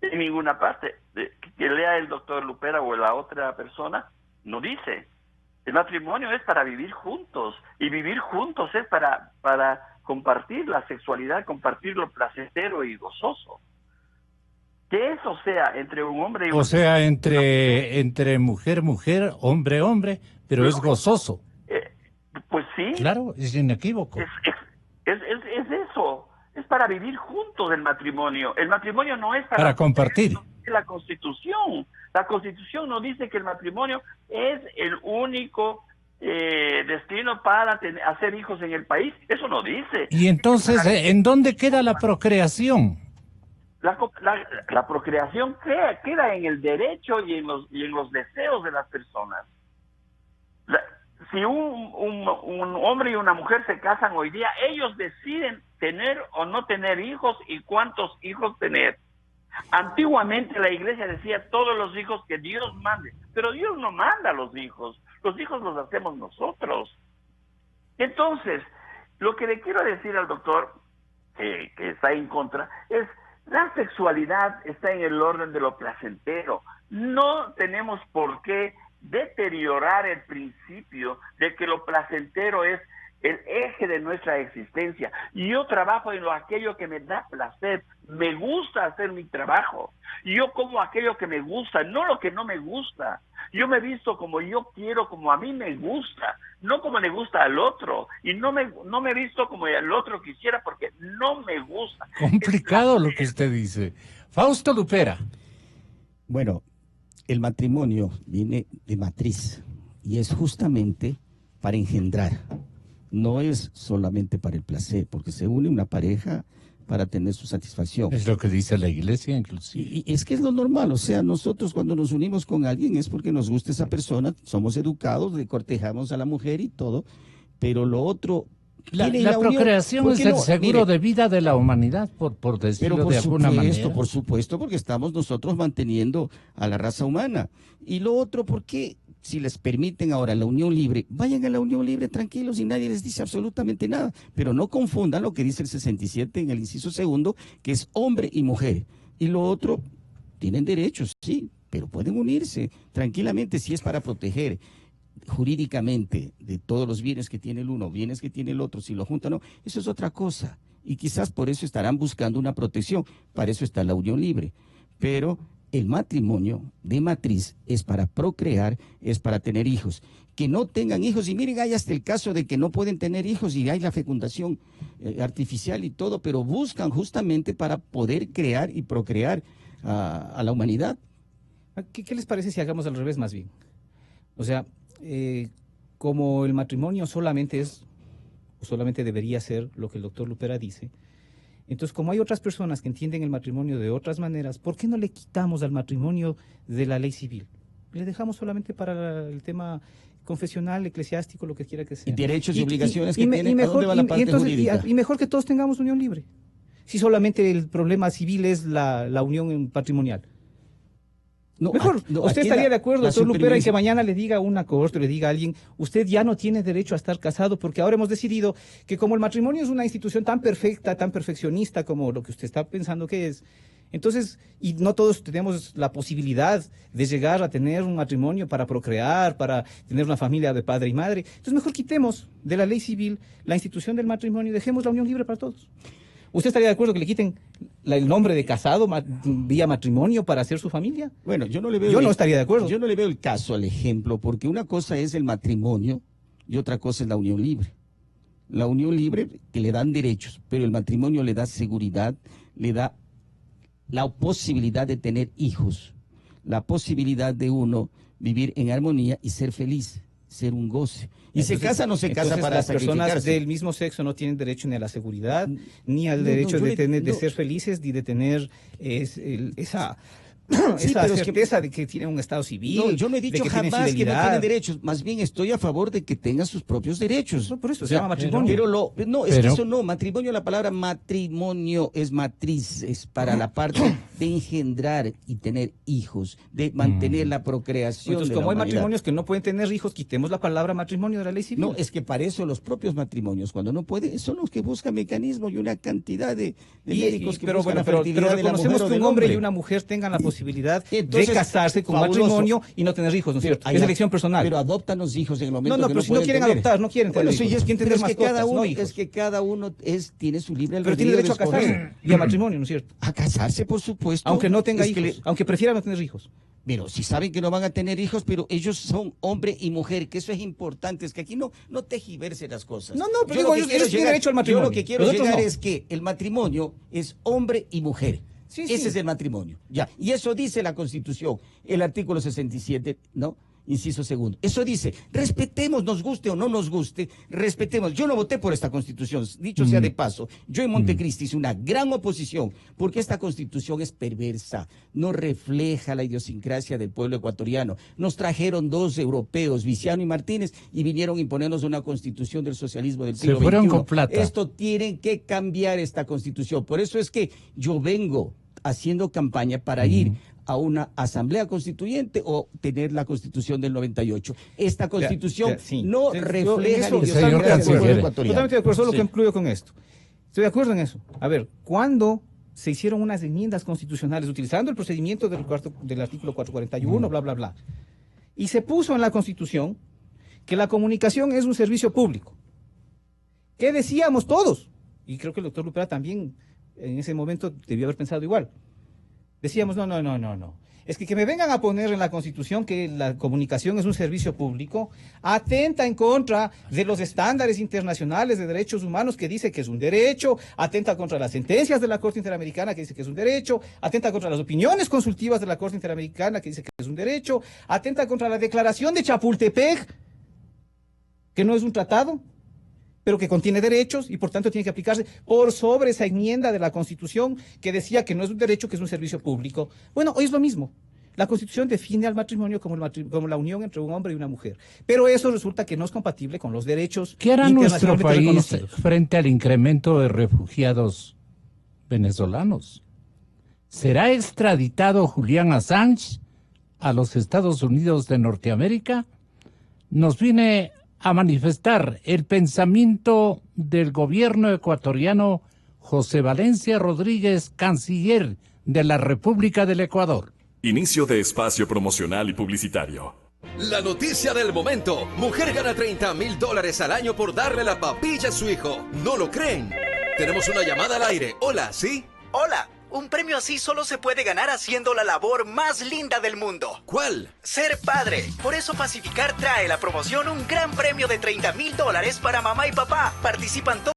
En ninguna parte. Que lea el doctor Lupera o la otra persona, no dice. El matrimonio es para vivir juntos, y vivir juntos es para compartir la sexualidad, compartir lo placentero y gozoso. Que eso sea entre un hombre y O sea, entre mujer, mujer, hombre, hombre, pero es gozoso. pues sí. Claro, es inequívoco. Es eso. Es para vivir juntos el matrimonio. El matrimonio no es Para compartir. La Constitución. La Constitución no dice que el matrimonio es el único destino para hacer hijos en el país. Eso no dice. Y entonces, ¿en dónde queda la procreación? La procreación queda en el derecho y en los deseos de las personas. Si un hombre y una mujer se casan hoy día, ellos deciden tener o no tener hijos y cuántos hijos tener. Antiguamente la iglesia decía todos los hijos que Dios mande, pero Dios no manda a los hijos los hacemos nosotros. Entonces, lo que le quiero decir al doctor, que está en contra, es la sexualidad está en el orden de lo placentero. No tenemos por qué deteriorar el principio de que lo placentero es el eje de nuestra existencia. Yo trabajo en aquello que me da placer, me gusta hacer mi trabajo. Yo como aquello que me gusta, no lo que no me gusta. Yo me visto como yo quiero, como a mí me gusta, no como le gusta al otro. Y no me visto como el otro quisiera porque no me gusta. Complicado lo que usted dice. Fausto Lupera. Bueno, el matrimonio viene de matriz y es justamente para engendrar. No es solamente para el placer, porque se une una pareja para tener su satisfacción. Es lo que dice la iglesia, inclusive. Y es que es lo normal, o sea, nosotros cuando nos unimos con alguien es porque nos gusta esa persona, somos educados, le cortejamos a la mujer y todo, pero lo otro... La procreación es el seguro de vida de la humanidad, por decirlo de alguna manera. Por supuesto, porque estamos nosotros manteniendo a la raza humana. Y lo otro, porque si les permiten ahora la unión libre, vayan a la unión libre tranquilos y nadie les dice absolutamente nada. Pero no confundan lo que dice el 67 en el inciso segundo, que es hombre y mujer. Y lo otro, tienen derechos, sí, pero pueden unirse tranquilamente si es para proteger jurídicamente de todos los bienes que tiene el uno, bienes que tiene el otro, si lo juntan no, eso es otra cosa. Y quizás por eso estarán buscando una protección, para eso está la unión libre. Pero el matrimonio de matriz es para procrear, es para tener hijos. Que no tengan hijos, y miren, hay hasta el caso de que no pueden tener hijos y hay la fecundación artificial y todo, pero buscan justamente para poder crear y procrear a la humanidad. ¿Qué les parece si hagamos al revés más bien? O sea, como el matrimonio solamente es, o solamente debería ser lo que el doctor Lupera dice, entonces como hay otras personas que entienden el matrimonio de otras maneras, ¿por qué no le quitamos al matrimonio de la ley civil? Le dejamos solamente para el tema confesional, eclesiástico, lo que quiera que sea. Y derechos y obligaciones que tiene, ¿a dónde va la parte jurídica? Y mejor que todos tengamos unión libre. Si solamente el problema civil es la unión patrimonial. No, mejor, ¿usted estaría de acuerdo, doctor Lupera, en que mañana le diga a una corte, le diga a alguien, usted ya no tiene derecho a estar casado porque ahora hemos decidido que como el matrimonio es una institución tan perfecta, tan perfeccionista como lo que usted está pensando que es, entonces, y no todos tenemos la posibilidad de llegar a tener un matrimonio para procrear, para tener una familia de padre y madre, entonces mejor quitemos de la ley civil la institución del matrimonio y dejemos la unión libre para todos? ¿Usted estaría de acuerdo que le quiten el nombre de casado vía matrimonio para hacer su familia? Bueno, yo no le veo. Yo no estaría de acuerdo. Yo no le veo el caso al ejemplo, porque una cosa es el matrimonio y otra cosa es la unión libre. La unión libre que le dan derechos, pero el matrimonio le da seguridad, le da la posibilidad de tener hijos, la posibilidad de uno vivir en armonía y ser feliz, ser un goce. Y entonces, se casa o no se casa para las sacrificarse. Personas del mismo sexo no tienen derecho ni a la seguridad, ni al derecho de ser felices, ni de tener esa certeza de que tienen un estado civil. No, yo no he dicho jamás que no tienen derechos, más bien estoy a favor de que tengan sus propios derechos. No, por eso se llama matrimonio. Pero que eso no, matrimonio, la palabra matrimonio es matriz, es para la parte de engendrar y tener hijos, de mantener la procreación. Entonces, como hay matrimonios que no pueden tener hijos, quitemos la palabra matrimonio de la ley civil. No, es que para eso los propios matrimonios, cuando no pueden, son los que buscan mecanismos y una cantidad de médicos que buscan la fertilidad de la mujer o del hombre. Pero reconocemos que un hombre y una mujer tengan la posibilidad posibilidad Entonces, de casarse con fabuloso. matrimonio y no tener hijos, ¿no es cierto? Es elección personal. Pero adoptan los hijos en el momento No, que pero si no pueden quieren tener. adoptar, no quieren tener Bueno, sí, hijos. Quieren pero tener es que mascotas, cada uno, no hijos. es que cada uno tiene su libre albedrío. Pero tiene derecho a de escoger. casarse y a matrimonio, ¿no es cierto? A casarse, por supuesto. Aunque no tenga Es que hijos, aunque prefiera no tener hijos. Pero si saben que no van a tener hijos, pero ellos son hombre y mujer, que eso es importante, es que aquí no tergiverse las cosas. No, no, pero Yo lo digo, que ellos quiero tienen llegar- derecho al matrimonio. Yo lo que quiero Nosotros llegar no. es que el matrimonio es hombre y mujer. Sí, Ese sí. es el matrimonio. Ya. Y eso dice la Constitución, el artículo 67, ¿no? Inciso segundo. Eso dice, respetemos, nos guste o no nos guste, respetemos. Yo no voté por esta Constitución, dicho sea de paso. Yo en Montecristi hice una gran oposición, porque esta Constitución es perversa, no refleja la idiosincrasia del pueblo ecuatoriano. Nos trajeron dos europeos, Viciano y Martínez, y vinieron a imponernos una Constitución del socialismo del siglo Se fueron XXI. con plata. Esto tienen que cambiar esta Constitución. Por eso es que yo vengo haciendo campaña para ir a una asamblea constituyente o tener la Constitución del 98. Esta Constitución sí. no Sí, yo en refleja eso- la Señor idiosincrasia del canciller. pueblo ecuatoriano. Totalmente de acuerdo, solo Sí. que incluyo con esto. Estoy de acuerdo en eso. A ver, ¿cuándo se hicieron unas enmiendas constitucionales utilizando el procedimiento del artículo 441, bla, bla, bla? Y se puso en la Constitución que la comunicación es un servicio público. ¿Qué decíamos todos? Y creo que el doctor Lupera también en ese momento debió haber pensado igual. Decíamos, no. Es que me vengan a poner en la Constitución que la comunicación es un servicio público, atenta en contra de los estándares internacionales de derechos humanos que dice que es un derecho, atenta contra las sentencias de la Corte Interamericana que dice que es un derecho, atenta contra las opiniones consultivas de la Corte Interamericana que dice que es un derecho, atenta contra la Declaración de Chapultepec, que no es un tratado, pero que contiene derechos y por tanto tiene que aplicarse por sobre esa enmienda de la Constitución que decía que no es un derecho, que es un servicio público. Bueno, hoy es lo mismo. La Constitución define al matrimonio como la unión entre un hombre y una mujer, pero eso resulta que no es compatible con los derechos ¿Qué hará nuestro internacionalmente país reconocidos. frente al incremento de refugiados venezolanos? ¿Será extraditado Julián Assange a los Estados Unidos de Norteamérica? Nos viene a manifestar el pensamiento del gobierno ecuatoriano José Valencia Rodríguez, canciller de la República del Ecuador. Inicio de espacio promocional y publicitario. La noticia del momento. Mujer gana $30,000 al año por darle la papilla a su hijo. ¿No lo creen? Tenemos una llamada al aire. Hola, ¿sí? Hola, un premio así solo se puede ganar haciendo la labor más linda del mundo. ¿Cuál? Ser padre. Por eso Pacificar trae la promoción un gran premio de $30,000 para mamá y papá. Participan todos